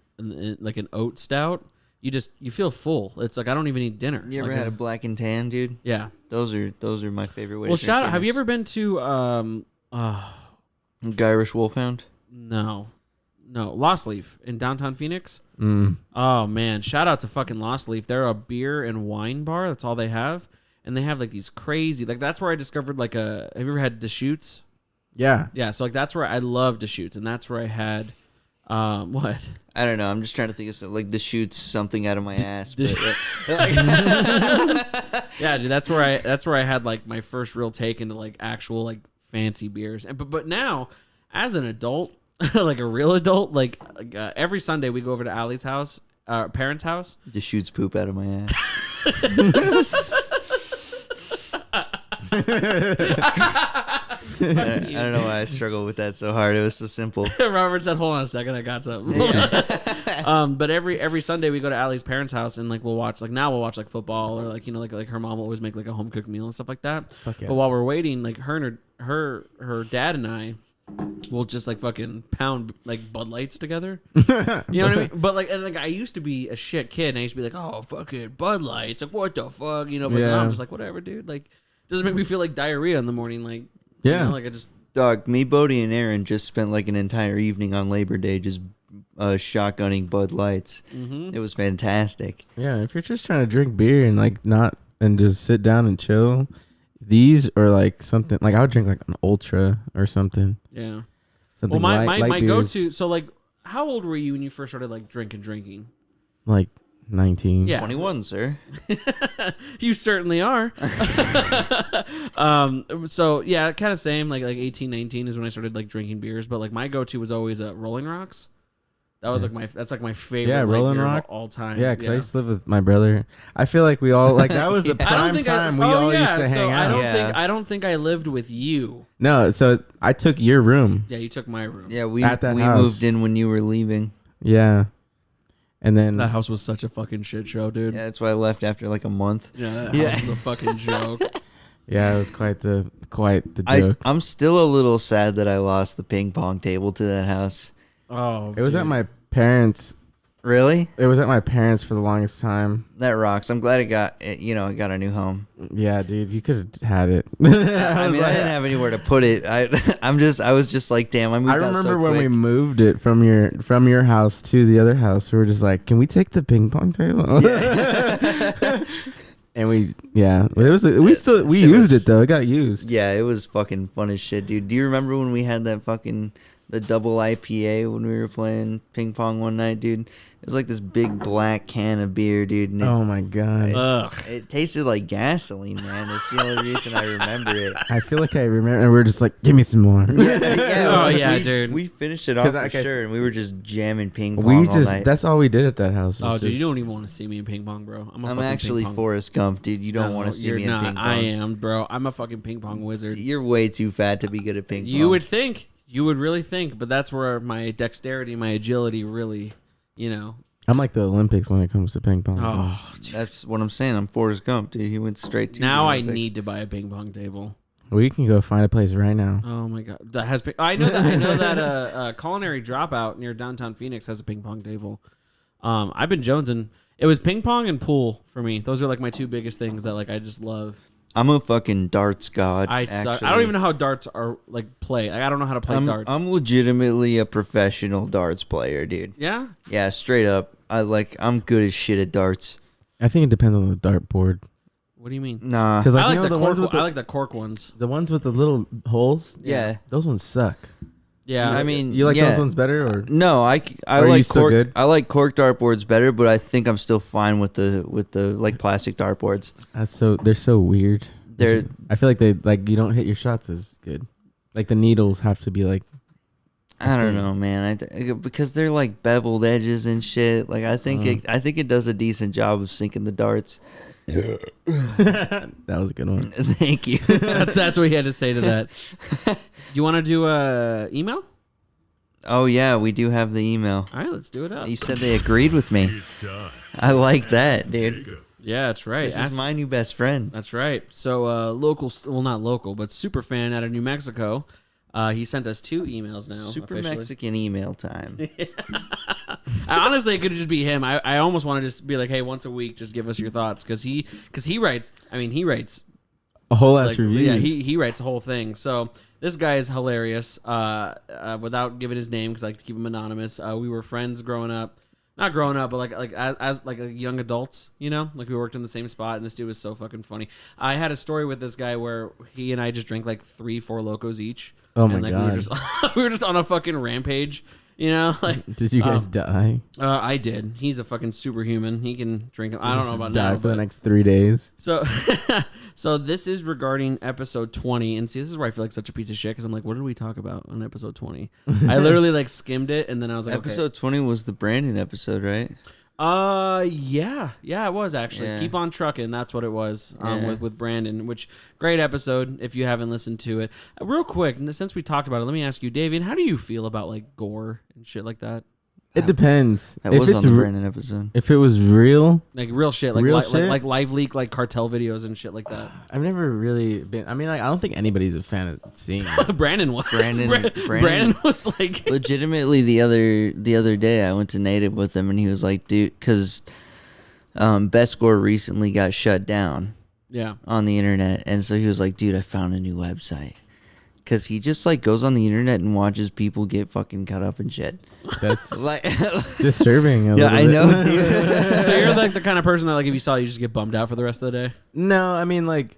oat stout, you feel full. It's like I don't even eat dinner. You ever Like, had a black and tan, dude? Yeah. Those are my favorite way. Well, to drink shout out. Have you Guinness. ever been to Irish Wolfhound? no, Lost Leaf in downtown Phoenix? Mm. Oh man, shout out to fucking Lost Leaf. They're a beer and wine bar. That's all they have, and they have like these crazy. Like that's where I discovered like a. Have you ever had Deschutes? Yeah. Yeah, so like that's where I love Deschutes, and that's where I had. What? I don't know. I'm just trying to think of something like to shoot something out of my ass. Dish- But, Yeah, dude, that's where I had like my first real take into like actual like fancy beers. And but now, as an adult, like a real adult, like every Sunday we go over to Allie's house, parents' house. just shoots poop out of my ass. I don't know why I struggled with that so hard. It was so simple. Robert said, "Hold on a second, I got something." But every Sunday we go to Allie's parents' house and like we'll watch like football or like like her mom will always make like a home cooked meal and stuff like that. Fuck yeah. But while we're waiting, like her dad and I will just like fucking pound like Bud Lights together. You know what I mean? But like, and like I used to be a shit kid and I used to be like, oh fucking Bud Lights, like what the fuck, But now Yeah. I'm just like, whatever, dude. Like, doesn't make me feel like diarrhea in the morning. Like, Yeah. like I just. Dog, me, Bodie, and Aaron just spent like an entire evening on Labor Day just shotgunning Bud Lights. Mm-hmm. It was fantastic. Yeah, if you're just trying to drink beer and like not and just sit down and chill, these are like something like I would drink like an Ultra or something. Yeah. Something Well, light my beers. go-to. So like, how old were you when you first started like drinking? Like 19. Yeah. 21, sir. You certainly are. So yeah, kind of same. Like 18, 19 is when I started like drinking beers. But like my go-to was always Rolling Rocks. That was like my favorite. Yeah, like, Rolling beer of Rock. all time. Yeah, because I used to live with my brother. I feel like we all like that was the I don't prime think time we all used to hang out. I don't think I lived with you. No, so I took your room. Yeah, you took my room. Yeah, we At that we house. moved in when you were leaving. Yeah, and then That house was such a fucking shit show, dude. Yeah, that's why I left after like a month. Yeah, that Yeah. house was a fucking joke. yeah, it was quite the joke. I'm still a little sad that I lost the ping pong table to that house. Oh, It was at dude. my parents. Really? It was at my parents for the longest time. That rocks. I'm glad it got a new home. Yeah, dude, you could have had it. I mean, I didn't have anywhere to put it. I was just like, damn, I moved I out remember so when we quick. moved it from your house to the other house. We were just like, "Can we take the ping pong table?" And we used it though. It got used. Yeah, it was fucking fun as shit, dude. Do you remember when we had that the double IPA when we were playing ping pong one night, dude? It was like this big black can of beer, dude. And Oh my god! Ugh. it tasted like gasoline, man. That's the only reason I remember it. I feel like I remember, and we were just like, "Give me some more." Oh, yeah, dude. We finished it off 'Cause for like I sure, and we were just jamming ping pong We all just night. that's all we did at that house. Oh, was dude, you just- don't even want to see me in ping pong, bro. I'm I'm actually Forrest Gump, dude. You don't want to see you're me in not. ping pong. I am, bro. I'm a fucking ping pong wizard. You're way too fat to be good at ping pong. You would think. You would really think, but that's where my dexterity, my agility really, I'm like the Olympics when it comes to ping pong. Oh, dude. That's what I'm saying. I'm Forrest Gump, dude. He went straight to Now the I Olympics. need to buy a ping pong table. We can go find a place right now. Oh my god, that has. I know that Culinary Dropout near downtown Phoenix has a ping pong table. I've been jonesing. It was ping pong and pool for me. Those are like my two biggest things that like I just love. I'm a fucking darts god. I suck. actually. I don't even know how darts are like play. Like, I don't know how to play darts. I'm legitimately a professional darts player, dude. Yeah. Yeah, straight up. I'm good as shit at darts. I think it depends on the dartboard. What do you mean? Nah. Because like, I you like know, the the ones cork. with I like the cork ones. the ones with the little holes. Yeah. Those ones suck. Yeah. I mean, You like yeah. those ones better, or No, I Are you like still cork. good? I like cork dartboards better, but I think I'm still fine with the like plastic dartboards. they're so weird. They're I feel like you don't hit your shots as good. Like the needles have to be like I don't know, man. Because they're like beveled edges and shit. Like I think it does a decent job of sinking the darts. That was a good one. Thank you. That's what he had to say to that. You want to do email? Oh yeah, we do have the email. All right, let's do it up. You said they agreed with me. It's time. I like that, dude. Jacob. Yeah, that's right. This is my new best friend. That's right. So not local, but super fan out of New Mexico. He sent us 2 emails now. Super officially. Mexican email time. Honestly, it could just be him. I almost want to just be like, hey, once a week, just give us your thoughts, because he writes. I mean, he writes A whole ass like, review. yeah, he writes the whole thing. So this guy is hilarious. Without giving his name, because I like to keep him anonymous. We were friends growing up. Not growing up, but as young adults, you know, like we worked in the same spot, and this dude was so fucking funny. I had a story with this guy where he and I just drank like 3-4 Locos each. Oh my and, like, God. we were just on a fucking rampage, you know. Like, Did you guys die? I did. He's a fucking superhuman. He can drink. I don't know about die now, for the but next 3 days. so. So this is regarding episode 20, and see, this is where I feel like such a piece of shit, because I'm like, what did we talk about on episode 20? I literally like skimmed it, and then I was like, Episode 20 was the Brandon episode, right? Yeah, it was actually. Yeah. Keep on trucking. That's what it was. Yeah. With Brandon, which great episode. If you haven't listened to it, real quick, since we talked about it, let me ask you, Davian, how do you feel about like gore and shit like that? It depends. That If was it's on the re- Brandon episode. If it was real, Like real shit, like Real like shit? live leak, like cartel videos and shit like that. I've never really been. I mean, like, I don't think anybody's a fan of seeing it. Brandon was. Brandon was like, Legitimately, the other day, I went to Native with him, and he was like, dude, because Best Score recently got shut down yeah. on the internet, and so he was like, dude, I found a new website. Because he just like goes on the internet and watches people get fucking cut up and shit. That's Like, disturbing. yeah, I know, dude. So you're like the kind of person that like if you saw it, you just get bummed out for the rest of the day. No, I mean, like,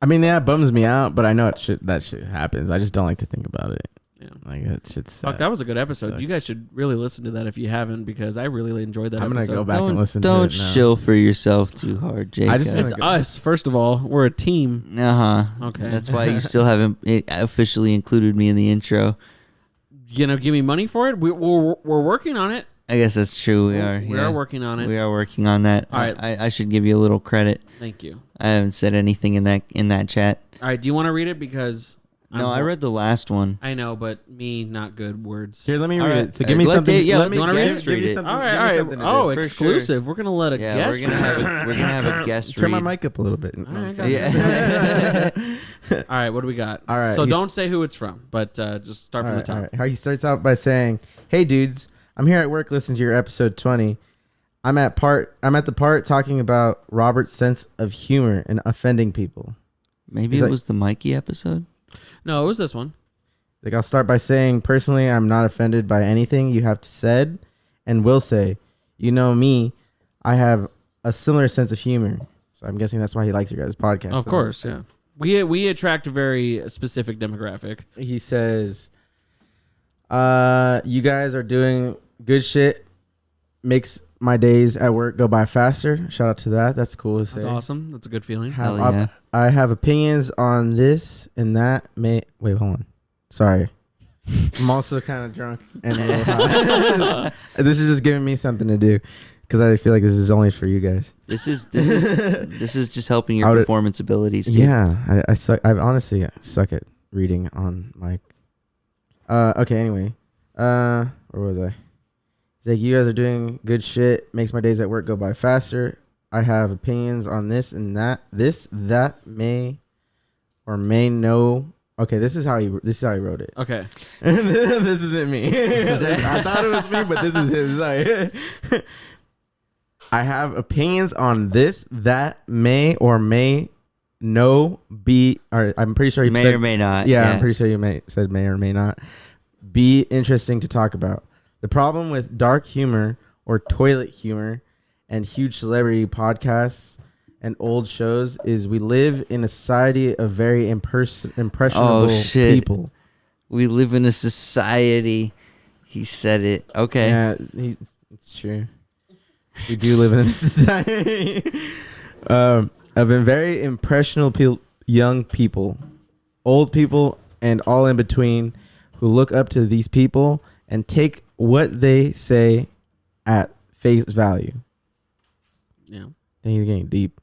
yeah, it bums me out, but I know that shit happens. I just don't like to think about it. Yeah. Like, that shit's Fuck, sad. that was a good episode. Sucks. You guys should really listen to that if you haven't, because I really enjoyed that I'm gonna episode. go back and listen to Don't it now. shill for yourself too hard, Jacob. I just wanna It's go- us, first of all. We're a team. Okay. That's why you still haven't officially included me in the intro. You know, give me money for it. We're working on it. I guess that's true. We are. We are working on it. We are working on that. All right. I should give you a little credit. Thank you. I haven't said anything in that chat. All right. Do you want to read it? Because I read the last one. I know, but me not good words. Here, let me All read right. it. So give me Let something. Dave- yeah, let me you wanna read it? give me Read it. something. all right. give All me right. something to Oh, do. For exclusive. We're gonna let a Yeah, guest. we're gonna have a guest Turn read. my mic up a little bit. All right, No, I got sorry. All right. What do we got? All right, So he's- don't say who it's from, but just start from the top. All right. How he starts out by saying, "Hey dudes, I'm here at work listening to your episode 20. I'm at the part talking about Robert's sense of humor and offending people. Maybe He's it like- was the Mikey episode. No, it was this one. Like, I'll start by saying, personally, I'm not offended by anything you have said, and will say, you know me, I have a similar sense of humor. So I'm guessing that's why he likes your guys' podcast. Of course, yeah. We attract a very specific demographic. He says, you guys are doing good shit. Makes my days at work go by faster. Shout out to that. That's cool to say. That's awesome. That's a good feeling. Have Hell yeah. I have opinions on this and that. Wait, hold on. Sorry. I'm also kind of drunk and a little high. This is just giving me something to do because I feel like this is only for you guys. This is just helping your I would- performance abilities. Dude. Yeah, I suck. I honestly suck at reading on mic. Okay. Anyway, where was I? He's like, you guys are doing good shit. Makes my days at work go by faster. I have opinions on this and that. That may or may know. Okay, this is how he wrote it. Okay. This isn't me. I thought it was me, but this is his. Sorry. I have opinions on this that may or may no be. Or I'm pretty sure he May said, or may not. Yeah, I'm pretty sure you said may or may not be interesting to talk about. The problem with dark humor or toilet humor and huge celebrity podcasts and old shows is we live in a society of very impressionable shit. people. We live in a society. He said it. Okay. Yeah, it's true. We do live in a society of very impressionable young people, old people, and all in between who look up to these people and take what they say at face value. Yeah. And he's getting deep.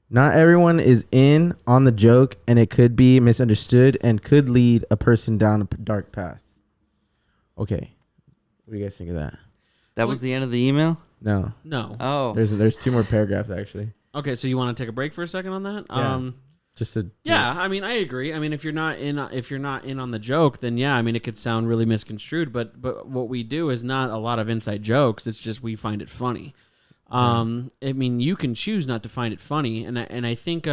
Not everyone is in on the joke, and it could be misunderstood and could lead a person down a dark path. Okay. What do you guys think of that? That was the end of the email? No. Oh. There's 2 more paragraphs, actually. Okay, so you want to take a break for a second on that? Yeah. Just to I mean, I agree. I mean, if you're not in on the joke, then yeah, I mean, it could sound really misconstrued. But what we do is not a lot of inside jokes. It's just we find it funny. I mean, you can choose not to find it funny, and I think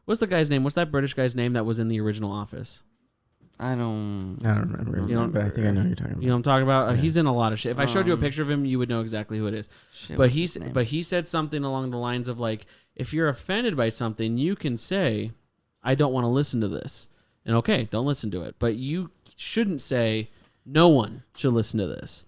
what's the guy's name? What's that British guy's name that was in the original Office? I don't remember. But I think I know who you're talking about. You know what I'm talking about? Yeah. He's in a lot of shit. If I showed you a picture of him, you would know exactly who it is. Shit, But what's he said something along the lines of like, if you're offended by something, you can say, I don't want to listen to this. And okay, don't listen to it. But you shouldn't say no one should listen to this.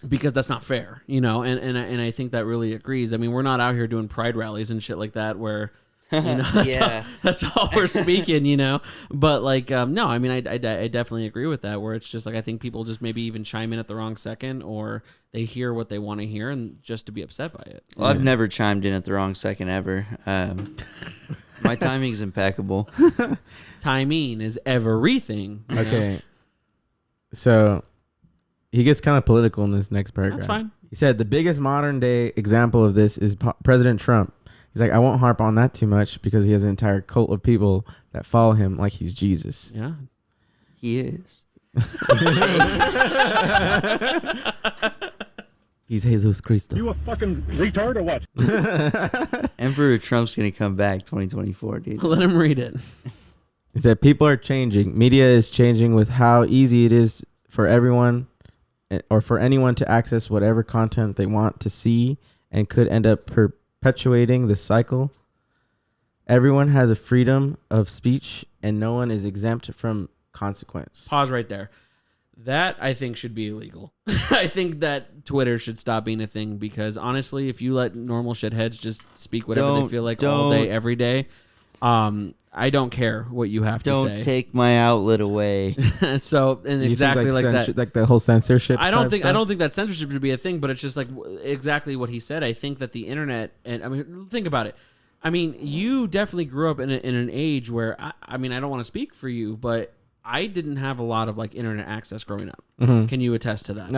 Because that's not fair, you know, and I think that really agrees. I mean, we're not out here doing pride rallies and shit like that where, you know, that's all we're speaking, you know. But like, no, I mean, I definitely agree with that. Where it's just like I think people just maybe even chime in at the wrong second, or they hear what they want to hear, and just to be upset by it. Well, I've never chimed in at the wrong second ever. My timing is impeccable. Timing is everything. Okay. So he gets kind of political in this next paragraph. That's fine. He said the biggest modern day example of this is President Trump. He's like, I won't harp on that too much because he has an entire cult of people that follow him like he's Jesus. Yeah. He is. He's Jesus Cristo. You a fucking retard or what? Emperor Trump's going to come back 2024, dude. Let him read it. He said people are changing. Media is changing with how easy it is for everyone or for anyone to access whatever content they want to see, and could end up perpetuating the cycle. Everyone has a freedom of speech and no one is exempt from consequence. Pause right there. That I think should be illegal. I think that Twitter should stop being a thing, because honestly, if you let normal shitheads just speak whatever they feel like all day, every day, I don't care what you have to say. Don't take my outlet away. So, and exactly like that, like the whole censorship. I don't think that censorship should be a thing, but it's just like exactly what he said. I think that the internet, and I mean, think about it. I mean, you definitely grew up in an age where I mean, I don't want to speak for you, but I didn't have a lot of like internet access growing up. Mm-hmm. Can you attest to that?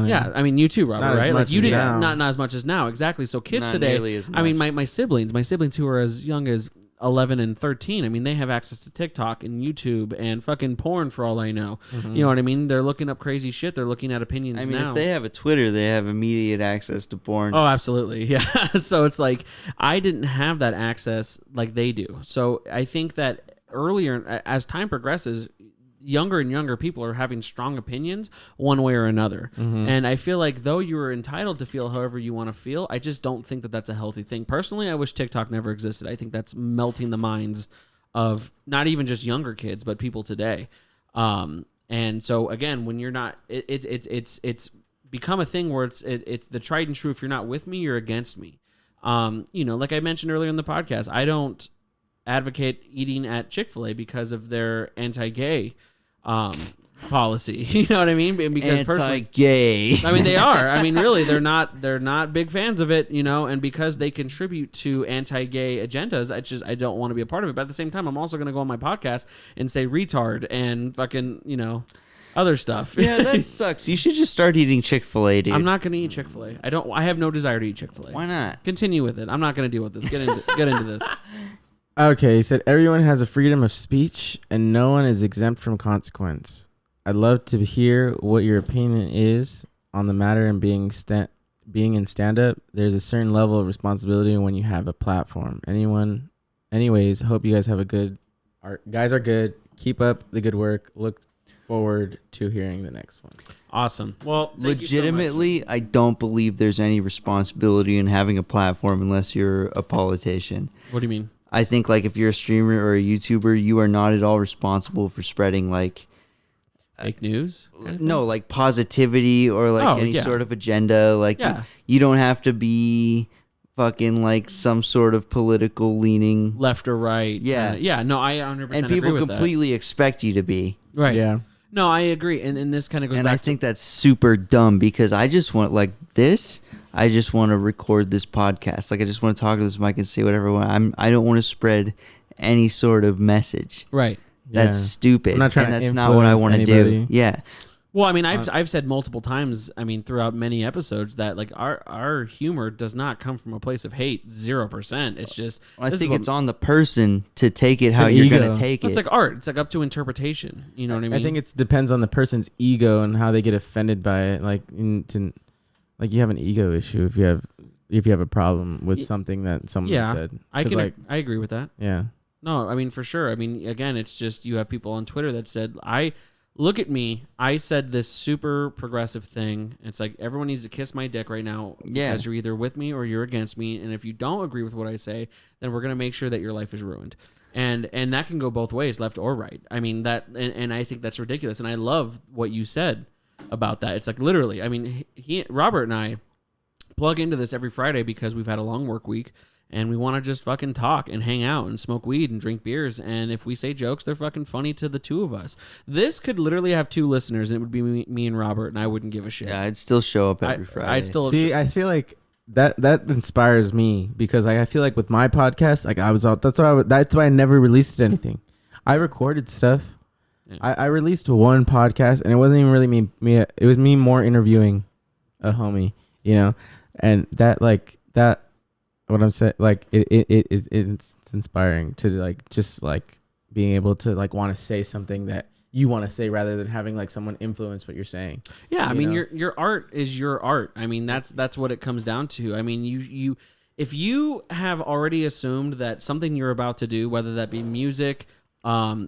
Yeah, I mean, you too, Robert, not right? Like you didn't, now. not as much as now, exactly. So kids Not today, nearly as I mean, much. my siblings who are as young as 11 and 13, I mean, they have access to TikTok and YouTube and fucking porn for all I know. Mm-hmm. You know what I mean? They're looking up crazy shit. They're looking at opinions I mean, now. if they have a Twitter, they have immediate access to porn. Oh, absolutely. Yeah. So it's like I didn't have that access like they do. So I think that earlier, as time progresses, younger and younger people are having strong opinions one way or another. Mm-hmm. And I feel like though you are entitled to feel however you want to feel, I just don't think that that's a healthy thing. Personally, I wish TikTok never existed. I think that's melting the minds of not even just younger kids, but people today. And so again, when you're not, it's become a thing where it's the tried and true. If you're not with me, you're against me. You know, like I mentioned earlier in the podcast, I don't advocate eating at Chick-fil-A because of their anti-gay policy. You know what I mean? Because anti-gay. I mean, they are. I mean, really, they're not big fans of it, you know, and because they contribute to anti-gay agendas, I don't want to be a part of it. But at the same time, I'm also going to go on my podcast and say retard and fucking, you know, other stuff. Yeah, that sucks. You should just start eating Chick-fil-A, dude. I'm not going to eat Chick-fil-A. I have no desire to eat Chick-fil-A. Why not? Continue with it. I'm not going to deal with this. Get into this. Okay, he said everyone has a freedom of speech and no one is exempt from consequence. I'd love to hear what your opinion is on the matter, and being in stand-up, there's a certain level of responsibility when you have a platform. Anyways, hope you guys have a good guys are good. Keep up the good work. Look forward to hearing the next one. Awesome. Well, thank legitimately, you so much. I don't believe there's any responsibility in having a platform unless you're a politician. What do you mean? I think like if you're a streamer or a YouTuber, you are not at all responsible for spreading like fake news. No, like positivity or like any sort of agenda. Like you don't have to be fucking like some sort of political leaning left or right. Yeah. Yeah. No, I 100% and people agree with completely expect you to be. Right. Yeah. No, I agree, and this kind of goes And back. I think that's super dumb because I just want I just want to record this podcast. Like I just want to talk to this mic and say whatever I want. I don't want to spread any sort of message. Right. That's stupid. I'm not trying and to that's not what I want to do. Yeah. Well, I mean, I've said multiple times, I mean, throughout many episodes that like our humor does not come from a place of hate, 0%. It's just I think it's on the person to take it how an you're ego. going to take it. it's like art. It's like up to interpretation. You know what I mean? I think it depends on the person's ego and how they get offended by it. Like like you have an ego issue if you have a problem with something that someone said. I like, agree with that. yeah. No, I mean, for sure. I mean, again, it's just you have people on Twitter that said, look at me. I said this super progressive thing. It's like everyone needs to kiss my dick right now because you're either with me or you're against me. And if you don't agree with what I say, then we're going to make sure that your life is ruined. And that can go both ways, left or right. I mean, and I think that's ridiculous. And I love what you said about that. It's like literally, I mean, Robert and I plug into this every Friday because we've had a long work week. And we want to just fucking talk and hang out and smoke weed and drink beers. And if we say jokes, they're fucking funny to the two of us. This could literally have 2 listeners, and it would be me and Robert, and I wouldn't give a shit. Yeah, I'd still show up every Friday. I'd still See, I feel like that inspires me because I feel like with my podcast, like that's why I never released anything. I recorded stuff. Yeah. I released one podcast, and it wasn't even really me. It was me more interviewing a homie, you know, and that. What I'm saying, like it's inspiring to like just like being able to like want to say something that you want to say rather than having like someone influence what you're saying. Yeah, I mean your art is your art. I mean that's what it comes down to. I mean you if you have already assumed that something you're about to do, whether that be music,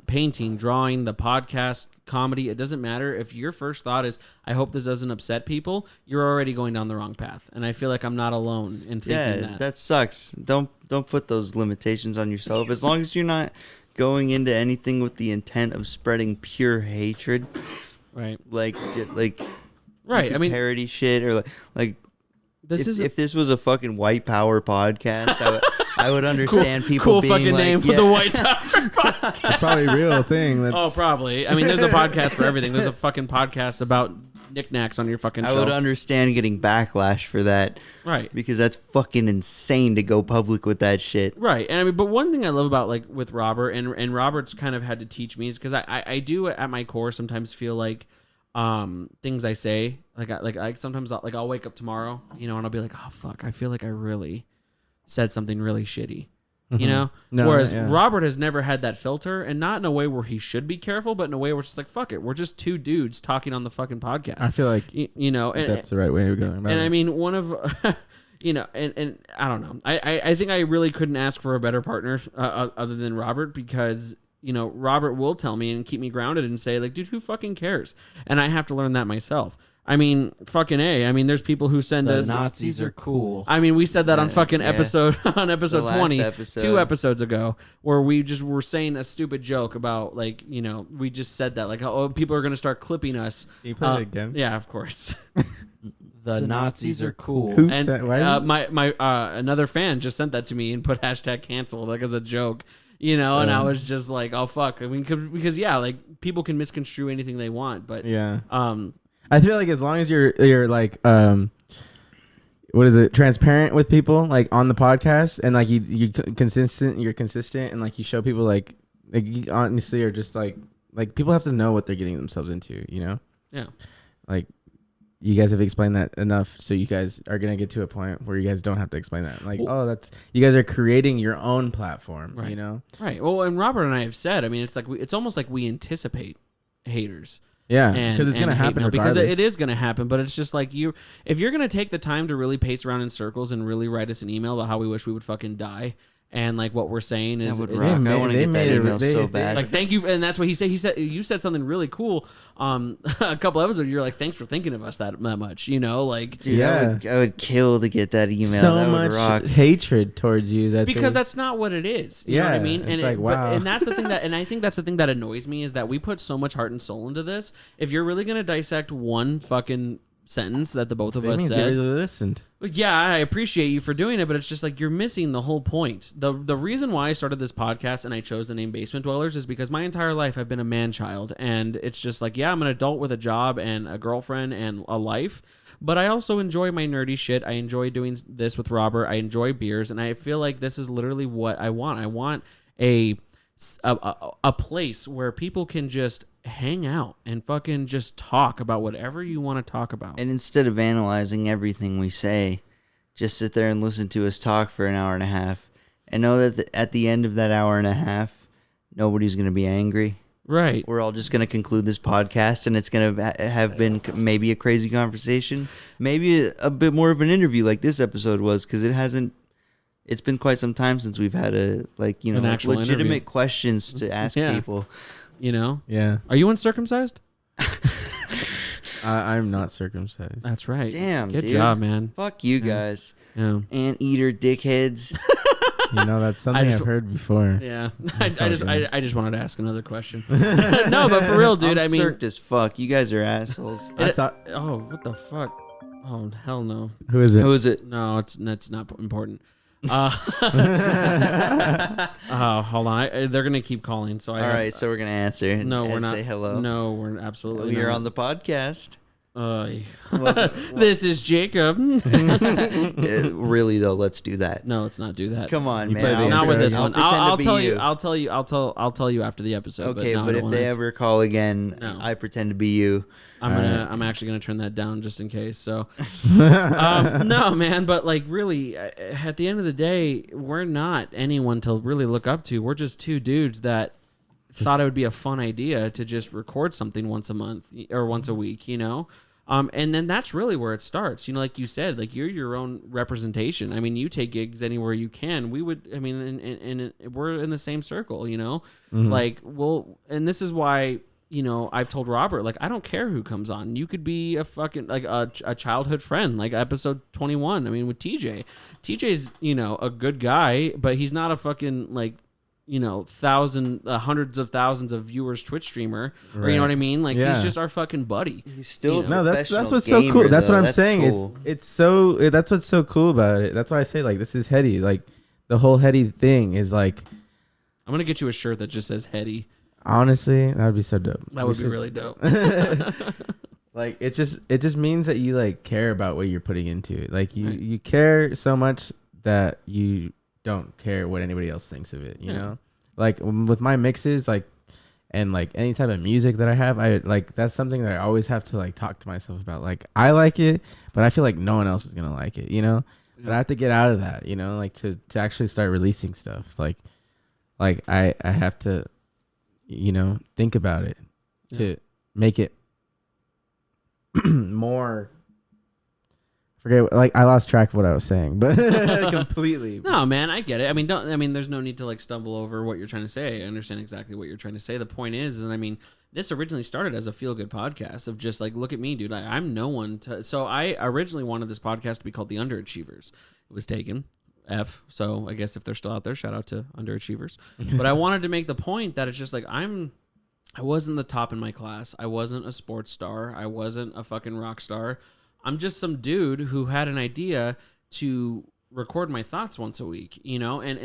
painting, drawing, the podcast, comedy, it doesn't matter. If your first thought is, I hope this doesn't upset people, you're already going down the wrong path. And I feel like I'm not alone in thinking that. That sucks. Don't put those limitations on yourself. As long as you're not going into anything with the intent of spreading pure hatred, right? Like right. I mean, parody shit or like if this was a fucking white power podcast, I would understand people cool being fucking like, name for the white power podcast. That's probably a real thing. Oh, probably. I mean, there's a podcast for everything. There's a fucking podcast about knickknacks on your fucking shelves. I would understand getting backlash for that. Right. Because that's fucking insane to go public with that shit. Right. And I mean, but one thing I love about like with Robert and Robert's kind of had to teach me is because I do at my core sometimes feel like things I say like sometimes I'll wake up tomorrow, you know, and I'll be like, oh fuck, I feel like I really said something really shitty, you know? Whereas Robert has never had that filter, and not in a way where he should be careful, but in a way where it's just like, fuck it, we're just 2 dudes talking on the fucking podcast. I feel like you know, and that's the right way of going about it. And I mean, one of you know, and I don't know, I think I really couldn't ask for a better partner other than Robert, because you know, Robert will tell me and keep me grounded and say like, dude, who fucking cares? And I have to learn that myself. I mean, fucking A. I mean, there's people who send us... Nazis are cool. I mean, we said that on fucking episode 20, episode. 2 episodes ago, where we just were saying a stupid joke about, like, you know, we just said that. Like, oh, people are going to start clipping us. Can you play it again? Yeah, of course. The Nazis are cool. Who And said, why my another fan just sent that to me and put hashtag canceled, like, as a joke. You know, and I was just like, oh, fuck. I mean, because, yeah, like, people can misconstrue anything they want, but... Yeah. I feel like as long as you're like what is it, transparent with people like on the podcast, and like you're consistent, and like you show people like you honestly are just like people have to know what they're getting themselves into, you know? Yeah. Like you guys have explained that enough, so you guys are gonna get to a point where you guys don't have to explain that. Like, that's you guys are creating your own platform, right. You know? Right. Well, and Robert and I have said, I mean, it's like it's almost like we anticipate haters. Yeah, because it's gonna happen regardless. Because it is gonna happen, but it's just like if you're gonna take the time to really pace around in circles and really write us an email about how we wish we would fucking die, and like what we're saying is, I want to get that email so bad. Like, thank you, and that's what he said. He said you said something really cool. A couple episodes, you're like, thanks for thinking of us that much. You know, like, dude, yeah, I would kill to get that email. So that much would rock. hatred towards you because that's not what it is. You know what I mean? It's and like, wow. And that's the thing and I think that's the thing that annoys me is that we put so much heart and soul into this. If you're really gonna dissect one fucking sentence that the both of That us means said. they really listened. Yeah, I appreciate you for doing it, but it's just like you're missing the whole point. The reason why I started this podcast and I chose the name Basement Dwellers is because my entire life I've been a man child, and it's just like, yeah, I'm an adult with a job and a girlfriend and a life, but I also enjoy my nerdy shit. I enjoy doing this with Robert. I enjoy beers, and I feel like this is literally what I want. I want a place where people can just hang out and fucking just talk about whatever you want to talk about. And instead of analyzing everything we say, just sit there and listen to us talk for an hour and a half and know that at the end of that hour and a half, nobody's going to be angry. Right. We're all just going to conclude this podcast, and it's going to have been maybe a crazy conversation, maybe a bit more of an interview like this episode was, because it's been quite some time since we've had An actual legitimate interview. questions to ask Yeah. people. You know? Yeah. Are you uncircumcised? I'm not circumcised. That's right. Damn, Good dude. job, man. Fuck you guys. Yeah. Anteater dickheads. You know, that's something just- I've heard before. Yeah. I'm I just wanted to ask another question. No, but for real, dude, I I'm mean, circed as fuck. You guys are assholes. I thought, oh, what the fuck? Oh, hell no. who is it? Who is it? No, it's not important. Hold on. They're gonna keep calling. So All right, so we're gonna answer. No, we're and not. Say hello. No, we're absolutely. You're not. on the podcast. This is Jacob. Really though, let's do that. No, let's not do that. Come on, You man. play the Not with this I'll one. pretend I'll to be tell you. I'll tell you after the episode. Okay, no, I but don't if wanna they answer. ever call again, No. I pretend to be you. I'm actually gonna turn that down just in case. So, no, man. But like, really, at the end of the day, we're not anyone to really look up to. We're just two dudes that thought it would be a fun idea to just record something once a month or once a week, you know. And then that's really where it starts. You know, like you said, like you're your own representation. I mean, you take gigs anywhere you can. We would, I mean, and we're in the same circle, you know, like, well, and this is why, you know, I've told Robert, like, I don't care who comes on. You could be a fucking, like a childhood friend, like episode 21. I mean, with TJ. TJ's, you know, a good guy, but he's not a fucking, like, you know, hundreds of thousands of viewers Twitch streamer, or you know what I mean? Like, he's just our fucking buddy. He's still You know? No, that's what's so cool. That's what I'm saying. Cool. It's so that's what's so cool about it. That's why I say like this is heady. Like the whole heady thing is like. I'm gonna get you a shirt that just says Hetty. Honestly, that would be so dope. That would be really dope. Like it just means that you like care about what you're putting into it. Like you care so much that you don't care what anybody else thinks of it, you know? Like with my mixes, like, and like any type of music that I have, I like, that's something that I always have to like talk to myself about. Like I like it, but I feel like no one else is gonna like it, you know? But I have to get out of that, you know, like to actually start releasing stuff. Like I have to, you know, think about it to make it more. Forget, like I lost track of what I was saying, but completely. No, man, I get it. I mean, there's no need to like stumble over what you're trying to say. I understand exactly what you're trying to say. The point is, and I mean, this originally started as a feel good podcast of just like, look at me, dude. I'm no one to. So I originally wanted this podcast to be called The Underachievers. It was taken. So I guess if they're still out there, shout out to Underachievers. But I wanted to make the point that it's just like I wasn't the top in my class. I wasn't a sports star. I wasn't a fucking rock star. I'm just some dude who had an idea to record my thoughts once a week, you know, and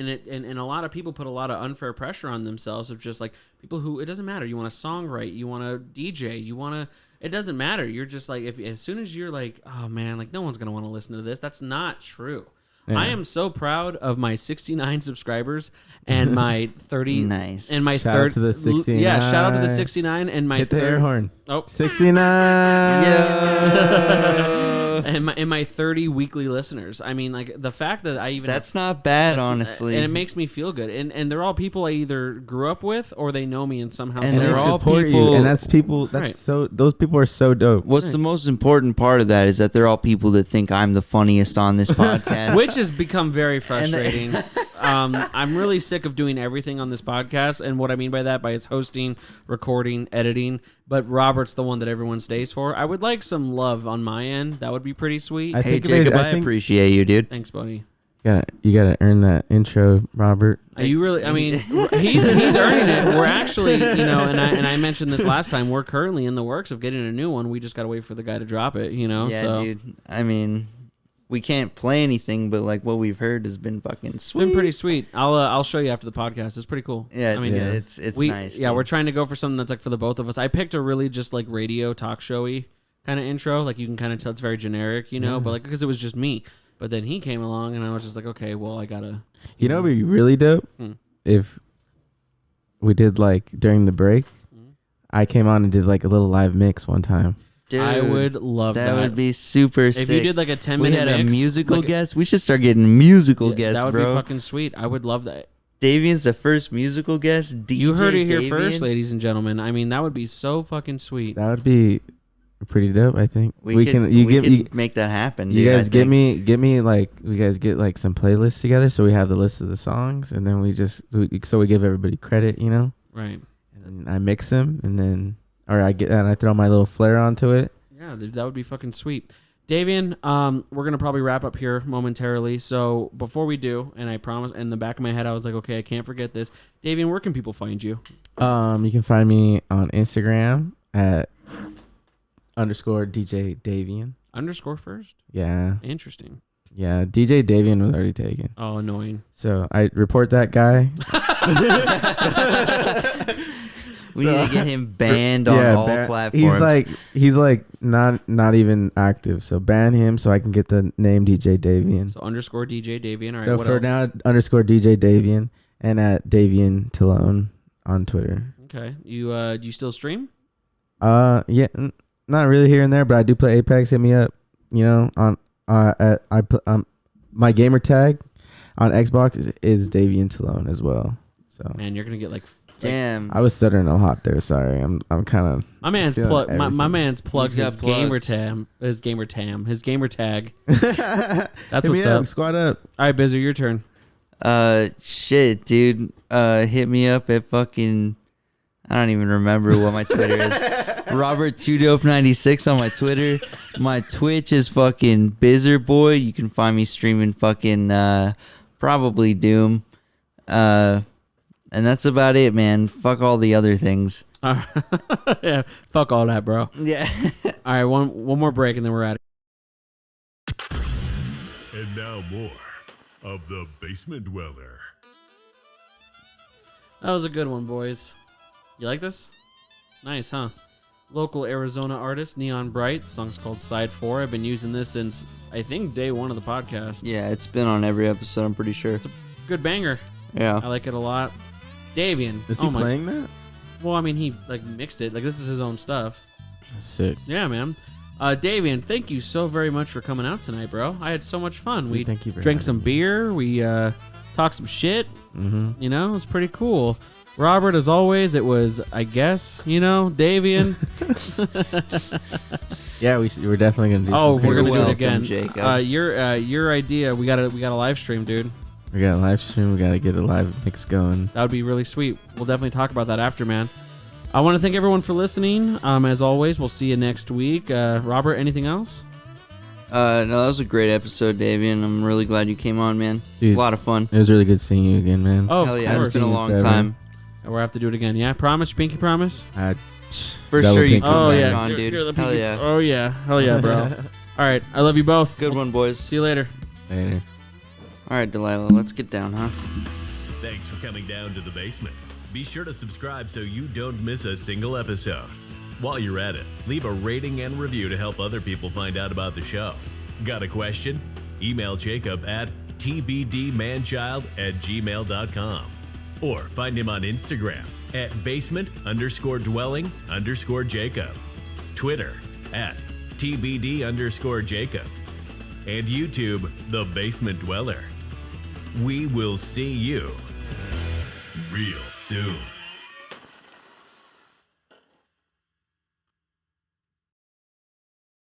a lot of people put a lot of unfair pressure on themselves of just like people who, it doesn't matter. You want to songwrite, you want to DJ, it doesn't matter. You're just like, as soon as you're like, oh man, like no one's going to want to listen to this. That's not true. Yeah. I am so proud of my 69 subscribers and my 30. Nice. And my shout third. out to the 69. Yeah, shout out to the 69 and my Hit the air horn. Oh. 69. Yeah. and my 30 weekly listeners. I mean, like the fact that I even That's not bad, honestly. and it makes me feel good. And they're all people I either grew up with or they know me in somehow. And And they're they all support people- you, and that's people. That's Right. so. Those people are so dope. What's the most important part of that is that they're all people that think I'm the funniest on this podcast. Which has become very frustrating. I'm really sick of doing everything on this podcast, and what I mean by that is hosting, recording, editing. But Robert's the one that everyone stays for. I would like some love on my end. That would be pretty sweet. I Hey, think Jacob, it- I appreciate you, dude. Thanks, buddy. You gotta earn that intro, Robert. Are you really? I mean, he's earning it. We're actually, and I mentioned this last time. We're currently in the works of getting a new one. We just gotta wait for the guy to drop it. Yeah, so. dude. I mean, we can't play anything, but like what we've heard has been fucking sweet. Been pretty sweet. I'll show you after the podcast. It's pretty cool. Yeah, it's nice. Yeah, dude. we're trying to go for something that's like for the both of us. I picked a really just like radio talk showy kind of intro. Like you can kind of tell it's very generic, but like because it was just me. But then he came along and I was just like, okay, well I gotta. It'd be really dope if we did like during the break. I came on and did like a little live mix one time. Dude, I would love that. That would be super sick. If you did like a 10-minute we had mix, a musical like guest. We should start getting musical guests, that would bro. be fucking sweet. I would love that. Davian's the first musical guest. DJ You heard it here Davian. first, ladies and gentlemen. I mean, that would be so fucking sweet. That would be pretty dope. I think We could make that happen. You dude, guys I get think. me like we guys get like some playlists together, so we have the list of the songs, and then we give everybody credit, Right. And I mix them, and I throw my little flair onto it. Yeah, that would be fucking sweet. Davian, we're going to probably wrap up here momentarily. So before we do, and I promise, in the back of my head, I was like, okay, I can't forget this. Davian, where can people find you? You can find me on Instagram at _ DJ Davian. Underscore first? Yeah. Interesting. Yeah, DJ Davian was already taken. Oh, annoying. So I report that guy. We need to get him banned on all platforms. He's like not even active. So ban him so I can get the name DJ Davian. So underscore DJ Davian. All right. So what for else? now, underscore DJ Davian and at Davian Talone on Twitter. Okay. You do you still stream? Yeah, not really here and there, but I do play Apex. Hit me up. On my gamer tag on Xbox is Davian Talone as well. So Man, you're gonna get like. Damn. I was stuttering a lot there. Sorry, I'm kind of. My man's plugged. My man's plugged He's his got gamer plugs. tam. His gamer tag. That's That's what's up. Squad up. All right, Bizzer, your turn. Shit, dude. Hit me up at fucking. I don't even remember what my Twitter is. Robert2Dope96 on my Twitter. My Twitch is fucking Bizzerboy. You can find me streaming fucking probably Doom. And that's about it, man. Fuck all the other things. Yeah, fuck all that, bro. Yeah. All right, one more break and then we're at it. And now more of the Basement Dweller. That was a good one, boys. You like this? Nice, huh? Local Arizona artist, Neon Bright. The song's called Side 4. I've been using this since, I think, day 1 of the podcast. Yeah, it's been on every episode, I'm pretty sure. It's a good banger. Yeah. I like it a lot. Davian. Is he playing that? Well, I mean, he mixed it. This is his own stuff. Sick. Yeah, man. Davian, thank you so very much for coming out tonight, bro. I had so much fun. Dude, thank you for drank having some me. beer. We talked some shit. Mm-hmm. It was pretty cool. Robert, as always, it was, I guess, Davian. Yeah, we're definitely gonna do. Oh, some we're gonna crazy do it Welcome, again. Jacob. Your idea. We got a live stream, dude. We got a live stream. We gotta get a live mix going. That would be really sweet. We'll definitely talk about that after, man. I want to thank everyone for listening. As always, we'll see you next week. Robert, anything else? No, that was a great episode, Davian. I'm really glad you came on, man. Dude, A lot of fun. It was really good seeing you again, man. Oh, Hell yeah, of it's course. been a seen you long forever. time. We'll have to do it again. Yeah, promise, pinky promise. For Double sure you pinky. come Oh back yeah, on, dude. You're the Hell pinky- yeah. Oh yeah, hell yeah, bro. All right, I love you both. Good one, boys. See you later. Later. All right, Delilah, let's get down, huh? Thanks for coming down to the basement. Be sure to subscribe so you don't miss a single episode. While you're at it, leave a rating and review to help other people find out about the show. Got a question? Email Jacob at tbdmanchild@gmail.com or find him on Instagram at basement_dwelling_Jacob, Twitter at TBD_Jacob, and YouTube, The Basement Dweller. We will see you real soon.